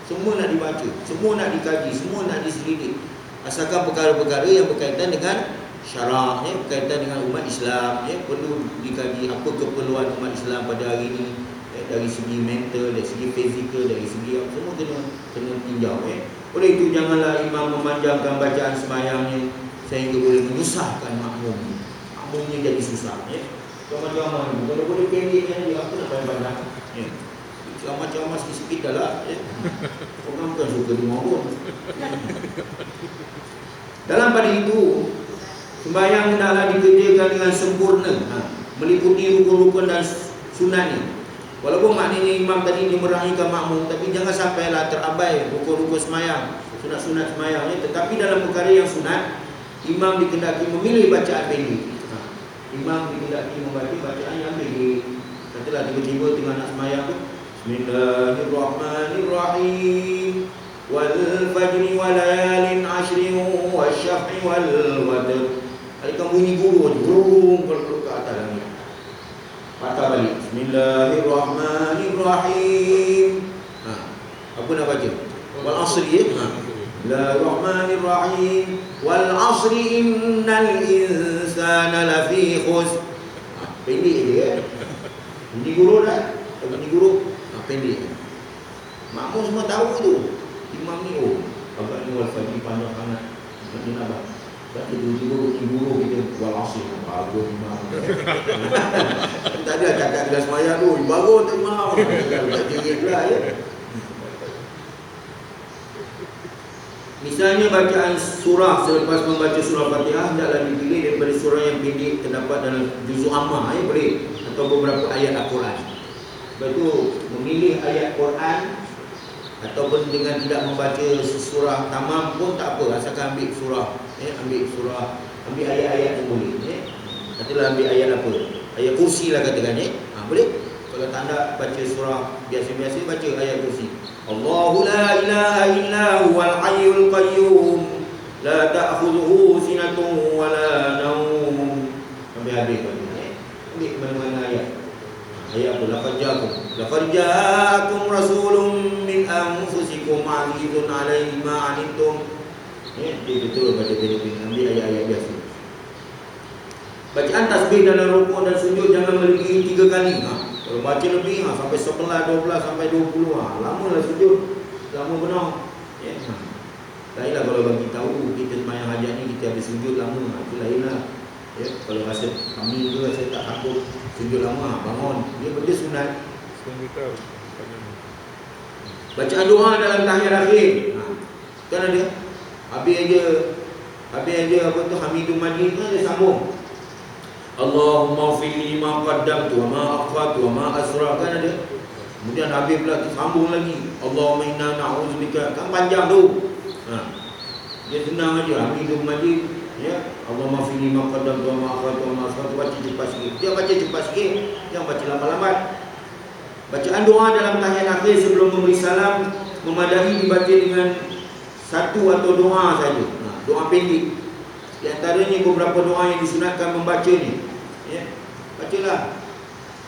Semua nak dibaca, semua nak dikaji, semua nak diselidik. Asalkan perkara-perkara yang berkaitan dengan syarak, berkaitan dengan umat Islam, perlu dikaji apa keperluan umat Islam pada hari ini, dari segi mental, dari segi fizikal, dari segi semua kena tinjau. Oleh itu janganlah imam memanjangkan bacaan sembahyangnya sehingga boleh menyusahkan makmumnya jadi susah. Ceramah-ceramah ni kalau boleh pendeknya dia apa nak pandang. Ceramah-ceramah sikit-sikit dah lah. Orang bukan suka dengar pun. Dalam pada itu, sembahyang hendaklah dikerjakan dengan sempurna, meliputi rukun-rukun dan sunatnya. Walaupun maknanya imam tadi dia meraihkan makmum, tapi jangan sampailah terabai rukun-rukun sembahyang, sunat-sunat sembahyang. Tetapi dalam perkara yang sunat, imam dikehendaki memilih bacaan pendek. Imam dikehendaki membaca bacaan yang pendek. Katalah tiba-tiba tengah nak sembahyang tu, Bismillahirrahmanirrahim. Wal fajri wa layalin ashrin wasyaf'i wal watr. Alikam bunyi guru burung kalau ke atas langit. Patah balik. Bismillahirrahmanirrahim. Apa nak baca? Wal asri Bismillahirrahmanirrahim. Wal asri innal insana lafi khusr. Pendek dia. Bunyi guru dah. Bunyi guru pendek. Makmum semua tahu tu. Imam ni agak ni wal fajri panjang sangat. Macam nak baca tiba-tiba guru kita wal asri. Bagus imam. Tak ada cakap dengan sembahyang tu. Bagus tu imam. Baca pula Misalnya bacaan surah selepas membaca surah Fatihah hendaklah dipilih daripada surah yang pendek terdapat dalam juzuk ammah boleh, atau beberapa ayat Al-Quran. Sebab itu memilih ayat Quran ataupun dengan tidak membaca surah tamam pun tak apa, asalkan ambil surah, ambil ayat-ayat yang boleh. Katalah ambil ayat apa? Ayat kursi lah katakan boleh. Kalau tak nak baca surah biasa-biasa, baca ayat kursi. Allahu la ilaha illa huwal hayyul qayyum la ta'khudhuhu sinatun wa la nawm. Sampai habis tu. Ambil mana-mana ayat. Ayat tu laqad ja'akum rasulun min anfusikum azizun 'alaihi ma 'anittum. Dia betul baca pendek-pendek, ambil ayat-ayat biasa. Bacaan tasbih dalam rukuk dan sujud jangan melebihi 3 kali. Kalau baca lebih sampai 11, 12 sampai 20 lamalah sujud, lama benar. Lainlah kalau bagi tahu kita sembahyang hajat ni kita habis sujud lama, itu lainlah. Kalau rasa kami tu rasa tak takut sujud lama, bangun. Dia benda sunat. Bacaan doa dalam tahiyat akhir. Kan ada. Habis aja apa tu Hamidum Majid tu dia sambung. Allahumma fili ma qaddamtu wa ma akhirtu wa ma asra, kan ada. Kemudian habis pula sambung lagi. Allahumma inna na'udzubika. Kan panjang tu. Dia senang aja Hamidum Majid, ya. Allahumma fili ma qaddamtu wa ma akhirtu wa ma asra, baca cepat sikit. Dia baca cepat sikit, jangan baca lambat-lambat. Bacaan doa dalam tahiyat akhir sebelum memberi salam memadai dibaca dengan satu atau doa saja. Doa pendek. Di antaranya beberapa doa yang disunatkan membaca ni. Ya. Bacalah.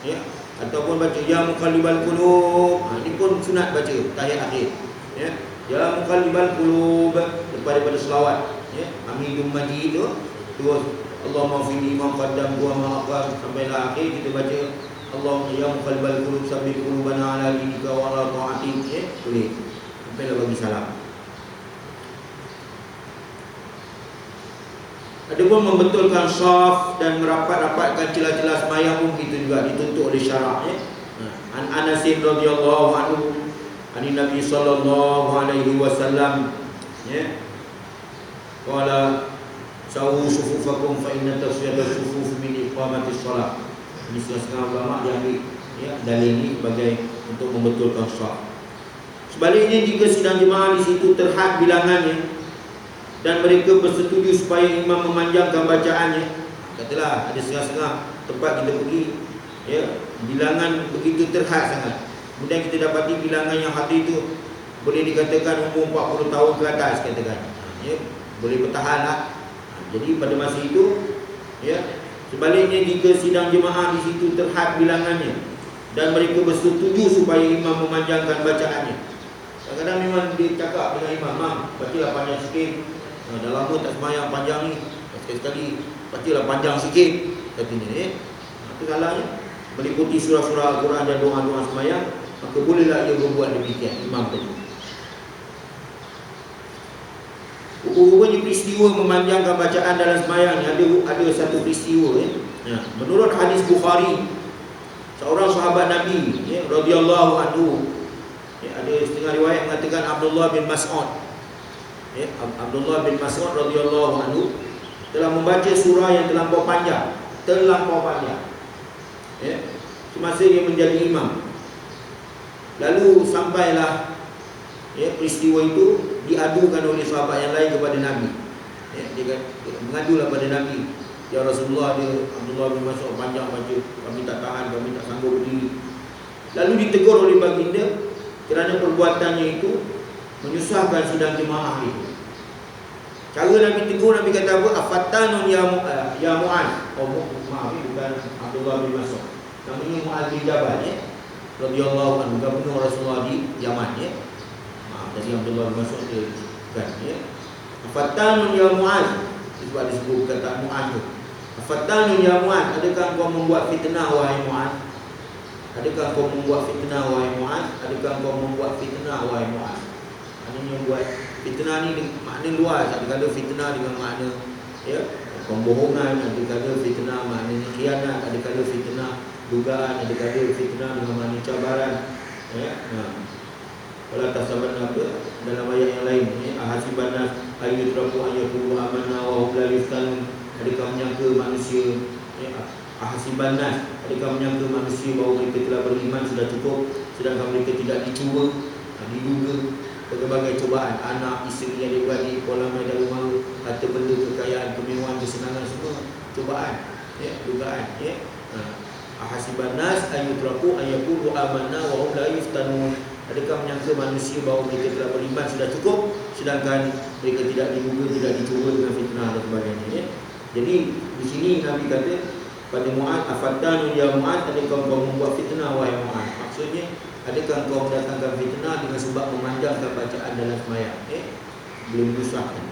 Ya. Ataupun baca ya muqallibal qulub. Ini pun sunat baca tahiyat akhir. Ya. Ya muqallibal qulub daripada selawat. Ya. Hamidum Majid tu. Terus Allahumma fini ma qaddam wa ma akhar sampailah akhir kita baca Allahumma ya muqallibal qulub sabbit qulubana ala dinika wa ala ta'atik. Ya. Boleh. Sampailah bagi salam. Adapun membetulkan shaf dan merapat-rapatkan celah-celah sembahyang pun itu juga dituntut oleh syarak, ya. An Anas radhiyallahu anhu an Nabi sallallahu alaihi wasallam, ya. Qala sawu sufufakum fa inna taswiyata sufuf min iqamatis shalah. Ini setengah ulama dia ambil, ya, dalil ini sebagai untuk membetulkan shaf. Sebaliknya jika sidang jemaah di situ terhad bilangannya dan mereka bersetuju supaya imam memanjangkan bacaannya, katalah ada setengah-setengah tempat kita pergi, ya, bilangan begitu terhad sangat, kemudian kita dapati bilangan yang hadir itu boleh dikatakan umur 40 tahun ke atas, katakan, ya, boleh bertahan lah. Jadi pada masa itu, ya, sebaliknya jika sidang jemaah di situ terhad bilangannya dan mereka bersetuju supaya imam memanjangkan bacaannya. Kadang-kadang memang dia cakap dengan imam, "Mam, bacalah panjang sikit. Dah lama tak sembahyang panjang ni. Sekali-sekali bacalah panjang sikit," katanya, ya. Itu salahnya. Meliputi surah-surah Al-Quran dan doa-doa sembahyang, maka bolehlah ia berbuat demikian, imam tadi. Rupanya peristiwa memanjangkan bacaan dalam sembahyang ada satu peristiwa, ya. Menurut hadis Bukhari, seorang sahabat Nabi, ya, radhiyallahu anhu, ya, ada setengah riwayat mengatakan Abdullah bin Mas'ud, ya, Abdullah bin Mas'ud radhiyallahu anhu telah membaca surah yang terlampau panjang, ya, semasa dia menjadi imam. Lalu sampailah, ya, peristiwa itu diadukan oleh sahabat yang lain kepada Nabi, ya, dia mengadulah pada Nabi, "Ya Rasulullah, dia Abdullah bin Mas'ud panjang baca, kami tak tahan, kami tak sanggup berdiri." Lalu ditegur oleh baginda kerana perbuatannya itu menyusahkan sidang jemaah itu. Cara Nabi tegur, Nabi kata apa? Afattanun ya Mu'adz. Maaf, bukan Abdullah bin Mas'ud. Namanya Mu'adz bin Jabal, ya, radhiyallahu anhu, gubernur Rasulullah di Yaman, ya. Maaf, tadi Abdullah bin Mas'ud dia bukan, ya. Afattanun ya Mu'adz. Sebab disebut kata Mu'adz tu. Afattanun ya Mu'adz, adakah kau membuat fitnah wahai Mu'adz? Adakah kau membuat fitnah wahai Mu'adz? Adakah kau membuat fitnah wahai Mu'adz? Maknanya buat fitnah ni makna luas. Ada fitnah dengan makna, ya, pembohongan, ada fitnah maknanya khianat, ada fitnah dugaan, ada fitnah dengan makna cabaran, ya. Wala tasabanna dalam ayat yang lain, ya, ahasibannas ayyutraku ayyaqulu amanna wa hum la yuftanun. Adakah menyangka manusia, ya, ahasibannas, adakah menyangka manusia bahawa mereka telah beriman sudah cukup, sedangkan mereka tidak dicuba, diduga berbagai cubaan, anak, isteri, adik-beradik, pola medan rumah, harta benda, kekayaan, kemewahan, kesenangan, semua cubaan, ya, dugaan, ya. Ahasiban nas ayyutraku ayyaqulu amanna wa hum la yuftanun. Adakah menyangka manusia bahawa mereka telah beriman sudah cukup, sedangkan mereka tidak diduga, tidak dicuba dengan fitnah dan sebagainya, ya. Jadi di sini Nabi kata pada Mu'ad, afatanu ya Mu'ad, adakah kau membuat fitnah wahai Mu'ad? Maksudnya, adakah kau mendatangkan fitnah dengan sebab memanjangkan bacaan dalam sembahyang? Belum diusahkan.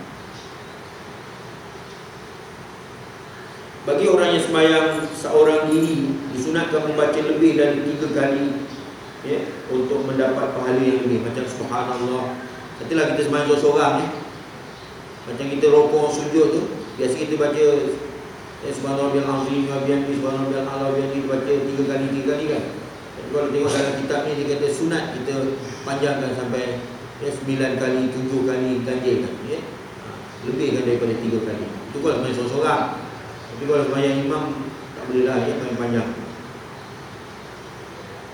Bagi orang yang sembahyang seorang diri, disunatkan membaca lebih dari 3 kali untuk mendapat pahala yang lebih. Macam subhanallah. Nantilah kita sembahyang seorang macam kita rokok sujud tu, biasa kita baca subhanallah bil azim wa bihamdi subhanallah bil ala wa bihamdi, baca 3 kali kan. Tapi kalau tengok dalam kitab ni dia kata sunat kita panjangkan sampai 9 kali, 7 kali ganjilkan lebihkan daripada 3 kali. Itu kalau sembahyang seorang. Tapi kalau sembahyang imam tak bolehlah paling panjang.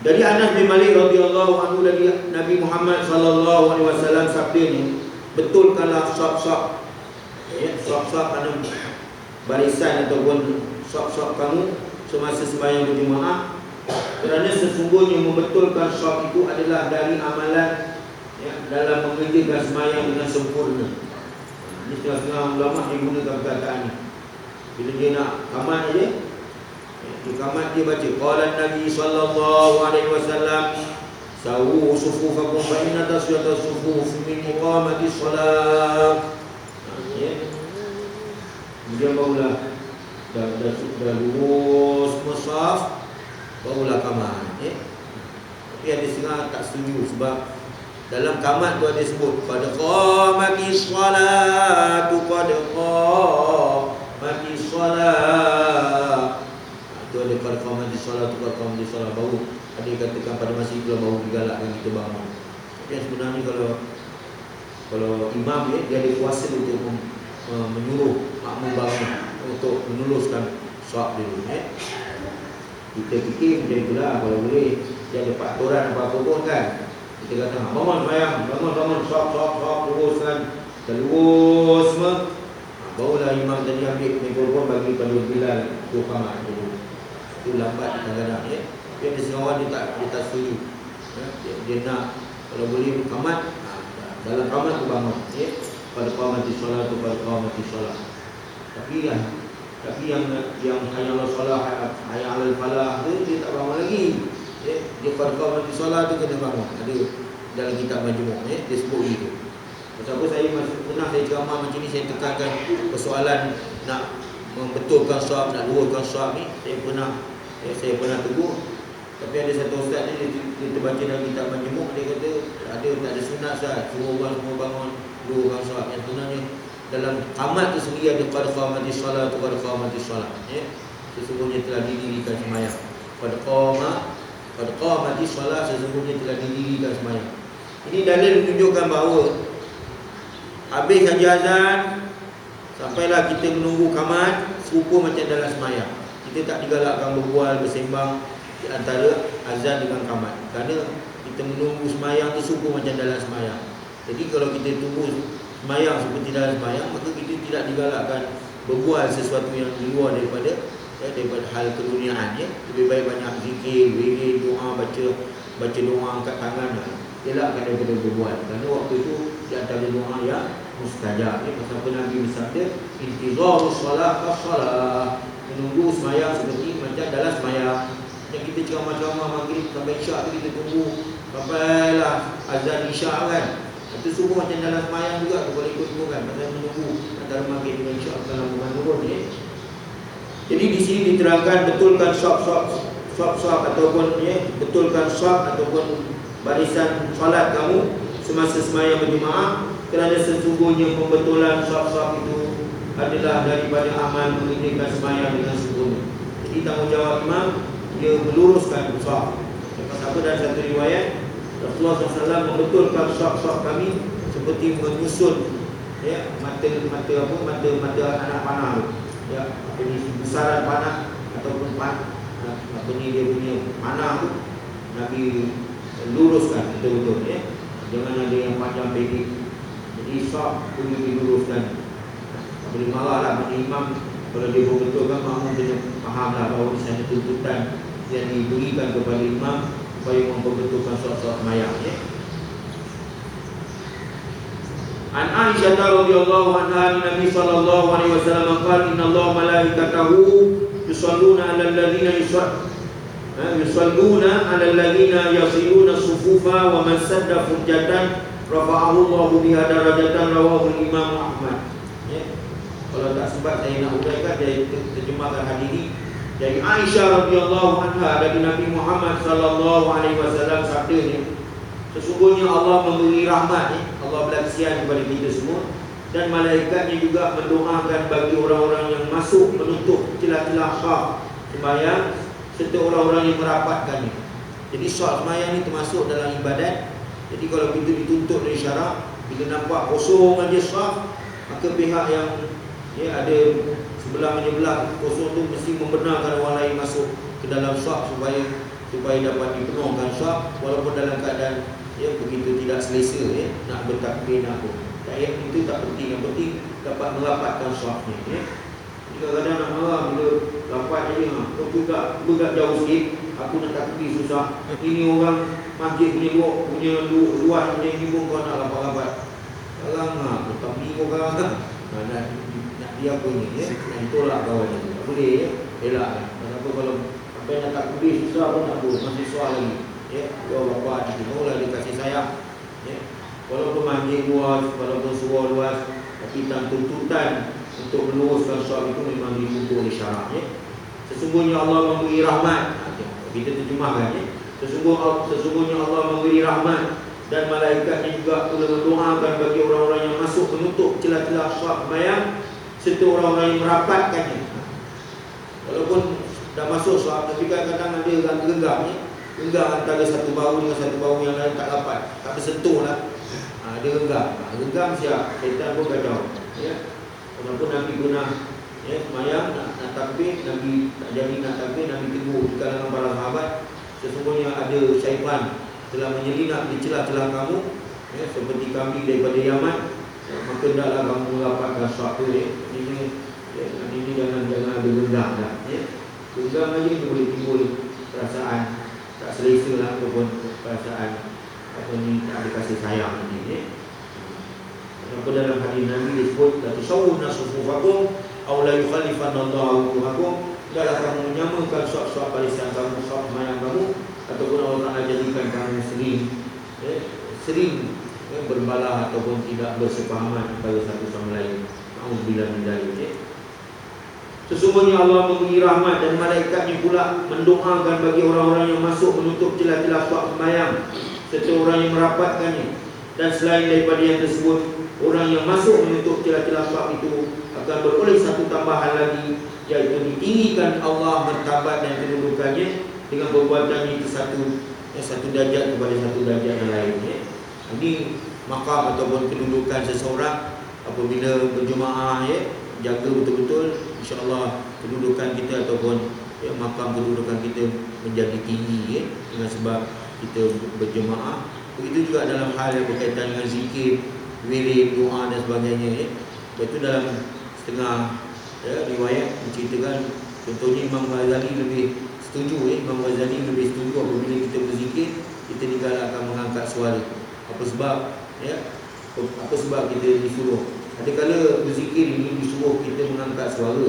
Dari Anas bin Malik radhiyallahu anhu, dari Nabi Muhammad sallallahu alaihi wasallam sabda ni, betulkanlah saf-saf saf-saf barisan ataupun saf-saf kamu semasa sembahyang berjemaah, kerana sesungguhnya membetulkan saf itu adalah dari amalan dalam mengerjakan sembahyang dengan sempurna. Ini setengah-setengah ulama yang gunakan perkataan ni. Bila dia nak kamat aja, di kamat dia baca qala Nabi sallallahu alaihi wasallam sawu sufufakum fa inna taswiyata sufuf min iqamati shalah. Kemudian barulah dah lurus mushaf, barulah kamat. Tapi ada setengah tak setuju sebab dalam kamat tu ada sebut qad qamatis shalatu qad qamatis shalah. Itu ada qad qamatis shalatu qad qamatis shalah, baru ada katakan pada masa itu baru digalakkan kita bangun. Tapi sebenarnya kalau imam dia ada kuasa untuk menyuruh makmum bangun untuk meneruskan solat dulu. Kita fikir macam itulah, kalau boleh dia ada faktoran apa-apa pun kan. Kita kata bangun sembahyang, bangun solat teruskan, terus semua. Barulah imam tadi ambil mikrofon bagi pada Bilal tu kamat dulu. Itu lambat kadang-kadang Tapi ada seorang dia tak setuju. Dia nak kalau boleh kamat, dalam kamat tu bangun. Pada qamati solat tu pada qamati solat. Tapi yang hayya 'alal salah, hayya 'alal falah tu dia tak bangun lagi. Dia pada qamati solat tu kena bangun. Ada dalam kitab Majmu' dia sebut gitu. Pasal apa saya pernah saya ceramah macam ni, saya tekankan persoalan nak membetulkan solat, nak luahkan solat ni, saya pernah tegur. Tapi ada satu ustaz ni dia terbaca dalam kitab Majmu', dia kata tak ada sunat sah suruh orang semua bangun luahkan solat. Yang sebenarnya dalam qamat tu sendiri ada qad qamatis solat tu qad qamatis solat. Sesungguhnya telah didirikan sembahyang. Qad qamatis solat, sesungguhnya telah didirikan sembahyang. Ini dalil menunjukkan bahawa habis saja azan, sampailah kita menunggu qamat, serupa macam dalam sembahyang. Kita tak digalakkan berbual, bersembang di antara azan dengan qamat, kerana kita menunggu sembahyang tu serupa macam dalam sembahyang. Jadi kalau kita tunggu sembahyang seperti dalam sembahyang, maka kita tidak digalakkan berbual sesuatu yang di luar daripada hal keduniaan. Lebih baik banyak zikir, wirid, doa, baca doa, angkat tangan, elakkan daripada berbual, kerana waktu itu di antara doa yang mustajab. Pasal apa Nabi bersabda, intizarus solat kas-salah, menunggu sembahyang seperti macam dalam sembahyang. Macam kita ceramah-ceramah maghrib sampai isyak tu, kita tunggu sampailah azan isyak kan. Itu semua macam dalam sembahyang juga tu, kalau ikut semua kan. Pasal menunggu antara maghrib dengan isyak dalam bukan turun Jadi di sini diterangkan betulkan saf ataupun betulkan saf ataupun barisan solat kamu semasa sembahyang berjemaah, kerana sesungguhnya pembetulan saf-saf itu adalah daripada amal mengerjakan sembahyang dengan sempurna. Jadi tanggungjawab imam dia meluruskan saf. Pasal apa dalam satu riwayat Rasulullah SAW membetulkan saf-saf kami seperti menyusun mata anak panah ini besaran panah ataupun dia punya panah tu Nabi luruskan betul-betul jangan ada yang panjang pendek. Jadi saf perlu diluruskan. Tak boleh marah lah pada imam kalau dia betul-betul kan. Makmum kena faham lah bahawa di sana tuntutan yang diberikan kepada imam supaya memperbetulkan saf-saf sembahyang. An Aisyah radhiyallahu anha Nabi sallallahu alaihi wasallam qala innallaha malaikatahu yusalluna 'alal ladzina yusalluna 'alal ladzina yasiluna sufufa wa man sadda furjatan rafa'ahu Allahu biha darajatan, rawahu Imam Ahmad. Ya. Kalau tak sempat saya nak uraikan dari terjemahkan hadis ini dari Aisyah radhiyallahu anha, dari Nabi Muhammad sallallahu alaihi wasallam sabdanya, sesungguhnya Allah memberi rahmat, Allah belas kasihan kepada kita semua, dan malaikatnya juga mendoakan bagi orang-orang yang masuk menutup celah-celah syaf sembahyang serta orang-orang yang merapatkannya. Jadi syaf sembahyang ini termasuk dalam ibadat. Jadi kalau kita dituntut dari syarak, bila nampak kosong aja syaf, maka pihak yang ada sebelah menyebelah kosong tu mesti membenarkan orang lain masuk ke dalam syaf supaya dapat dipenuhkan syaf, walaupun dalam keadaan begitu tidak selesa, nak bertakbir nak apa. Itu tak penting, yang penting dapat merapatkan syafnya. Jadi kadang-kadang nak marah bila rapat aja, kau juga jauh sikit, aku nak takbir susah. Ini orang masjid punya luas punya ini pun kau nak rapat-rapat. Sekarang takbir orang nak dia punya, itulah kawan itu. Tak boleh, elak. Kenapa kalau sampai nak takbir susah pun tak boleh, masih soal lagi. Dua bapa itu mula dia kasih sayang. Walaupun masjid luas, walaupun surau luas, tapi tuntutan untuk meluruskan syaf itu memang dituntut oleh syarak. Sesungguhnya Allah memberi rahmat. Kita terjemahkan. Sesungguhnya Allah memberi rahmat, dan malaikatnya juga boleh mendoakan bagi orang-orang yang masuk menutup celah-celah syaf sembahyang serta orang-orang yang merapatkannya. Walaupun dah masuk syaf, tapi kadang-kadang ada orang genggam antara satu bahu dengan satu bahu yang lain tak rapat, tak bersentuh lah. Dia genggam siap, syaitan pun kacau. Walaupun Nabi pernah semayang nak takbir, Nabi tak jadi nak takbir, Nabi tegur di kalangan para sahabat, sesungguhnya ada syaitan telah menyelinap di celah-celah kamu, seperti kami daripada Yaman, maka hendaklah kamu merapatkan syaf tu. Ini jangan ada genggam dah. Genggam aja tu boleh timbul perasaan tak selesa lah, ataupun perasaan tak ada kasih sayang ini. Sampai dalam hadis Nabi disebut, la tusawwuna sufufakum aw la yukhallifanallahu wujuhakum, hendaklah kamu menyamakan syaf-syaf barisan kamu, syaf sembahyang kamu, ataupun Allah Ta'ala jadikan kamu sering berbalah ataupun tidak bersepahaman antara satu sama lain. Nauzubillah min dzalik. Sesungguhnya Allah memberi rahmat, dan malaikatnya pula mendoakan bagi orang-orang yang masuk menutup celah-celah syaf sembahyang serta orang yang merapatkannya. Dan selain daripada yang tersebut, orang yang masuk menutup celah-celah syaf itu akan beroleh satu tambahan lagi, iaitu ditinggikan Allah martabat dan kedudukannya dengan perbuatannya itu satu darjat kepada satu darjat yang lain. Ini makam ataupun kedudukan seseorang apabila berjemaah, jaga betul-betul, insya-Allah kedudukan kita ataupun makam kedudukan kita menjadi tinggi dengan sebab kita berjemaah. Begitu juga dalam hal yang berkaitan dengan zikir, wirid, doa dan sebagainya. Itu dalam setengah riwayat menceritakan, contohnya Imam Ghazali lebih setuju, Imam Ghazali lebih setuju apabila kita berzikir, kita digalakkan mengangkat suara. Apa sebab kita disuruh? Adakala berzikir ini disuruh kita mengangkat suara,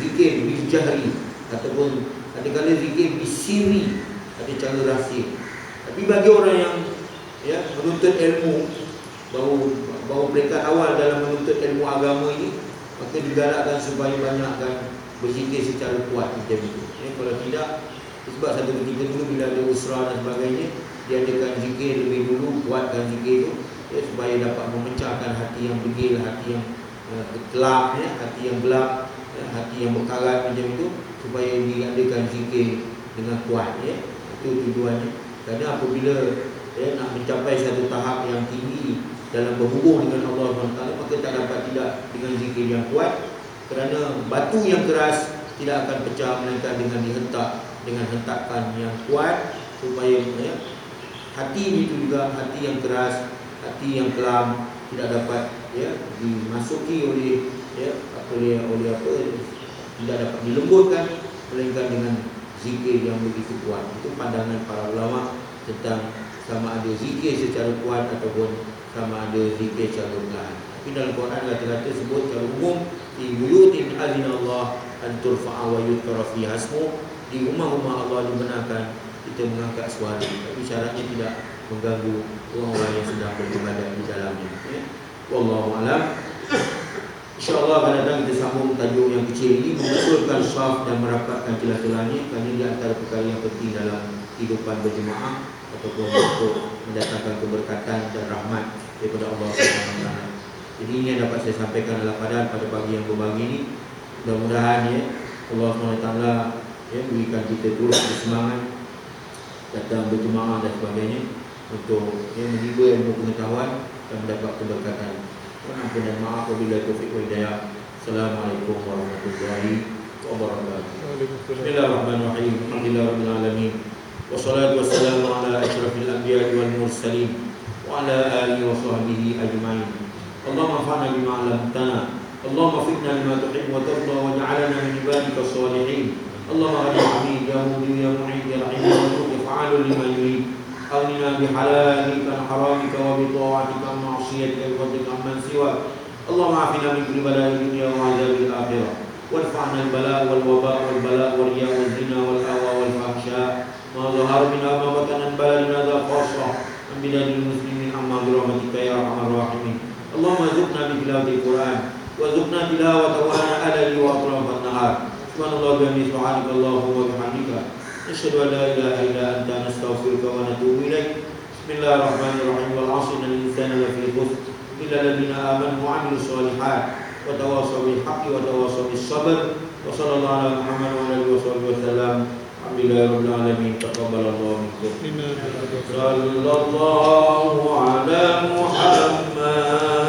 zikir bil jahri, ataupun adakala zikir bisiri, ada cara rahsia. Tapi bagi orang yang menuntut ilmu, baru peringkat awal dalam menuntut ilmu agama ini, maka digalakkan supaya banyakkan berzikir secara kuat macam itu. Kalau tidak, sebab satu ketika dulu bila ada usrah dan sebagainya, diadakan zikir lebih dulu, kuatkan zikir itu, supaya dapat memecahkan hati yang degil, hati yang gelap, hati yang gelap, hati yang berkarat macam itu, supaya diadakan zikir dengan kuat. Itu tujuannya. Kerana apabila nak mencapai satu tahap yang tinggi dalam berhubung dengan Allah SWT, maka tak dapat tidak dengan zikir yang kuat, kerana batu yang keras tidak akan pecah melainkan dengan dihentak dengan hentakan yang kuat, supaya hati itu juga, hati yang keras, hati yang kelam, tidak dapat dimasuki oleh tidak dapat dilembutkan melainkan dengan zikir yang begitu kuat. Itu pandangan para ulama tentang sama ada zikir secara kuat ataupun sama ada zikir secara perlahan. Tapi dalam Quran kata-kata sebut secara umum, fi buyutin azinallah an turfa'a wa yudhkara fiha ismu. Di rumah-rumah Allah dibenarkan kita mengangkat suara, tapi syaratnya tidak mengganggu orang-orang yang sedang beribadah di dalamnya. Ya. Wallahu a'lam. InsyaAllah akan datang kita sambung tajuk yang kecil ini, membetulkan saf dan merapatkan celah-celahnya, kerana di antara perkara yang penting dalam kehidupan berjemaah ataupun untuk mendatangkan keberkatan dan rahmat daripada Allah SWT. Jadi ini yang dapat saya sampaikan dalam keadaan pada pagi yang berbagi ini. Mudah-mudahan ya Allah SWT ya, berikan kita terus bersemangat datang berjemaah dan sebagainya untuk ya, menimba ilmu pengetahuan dan mendapat keberkatan. Ampun dan maaf wabillahi taufiq wal hidayah. Assalamualaikum warahmatullahi wabarakatuh. Bismillahirrahmanirrahim. Alhamdulillahirabbil alamin. Wassalatu wassalamu ala asyrafil anbiya'i wal mursalin wa ala alihi wa sahbihi ajma'in. Allahumma anfa'na bima 'allamtana. Allahumma fidna lima tuhibbu wa tarda waj'alna min ibadika shalihin. Allahumma ghani hamid ya mudhi ya mu'id ya rahim ya wadud ya fa'alun lima yurid. أغننا بحلالك عن حرامك وبطاعتك عن معصيتك وبفضلك عمن سواك. اللهم عافنا من كل بلاء الدنيا وعذاب الآخرة، وارفعنا البلاء والوباء والبلاء والرياء والزنا والهوى والفحشاء ما ظهر منها ما بطن عن بلدنا ذا خاصة عن بلاد المسلمين عما برحمتك يا أرحم الراحمين. اللهم ارزقنا بتلاوة القرآن وارزقنا تلاوته آناء الليل وأطراف النهار. سبحان الله وبحمده سبحانك اللهم وبحمدك نشهد أن لا إله إلا أنت نستغفرك ونتوب إليك. بسم الله الرحمن الرحيم. والعصر إن الإنسان لفي خسر إلا الذين آمنوا وعملوا الصالحات وتواصوا بالحق وتواصوا بالصبر. وصلى الله على محمد وعلى آله وصحبه وسلم. الحمد لله رب العالمين. تقبل الله منكم. صلى الله على محمد.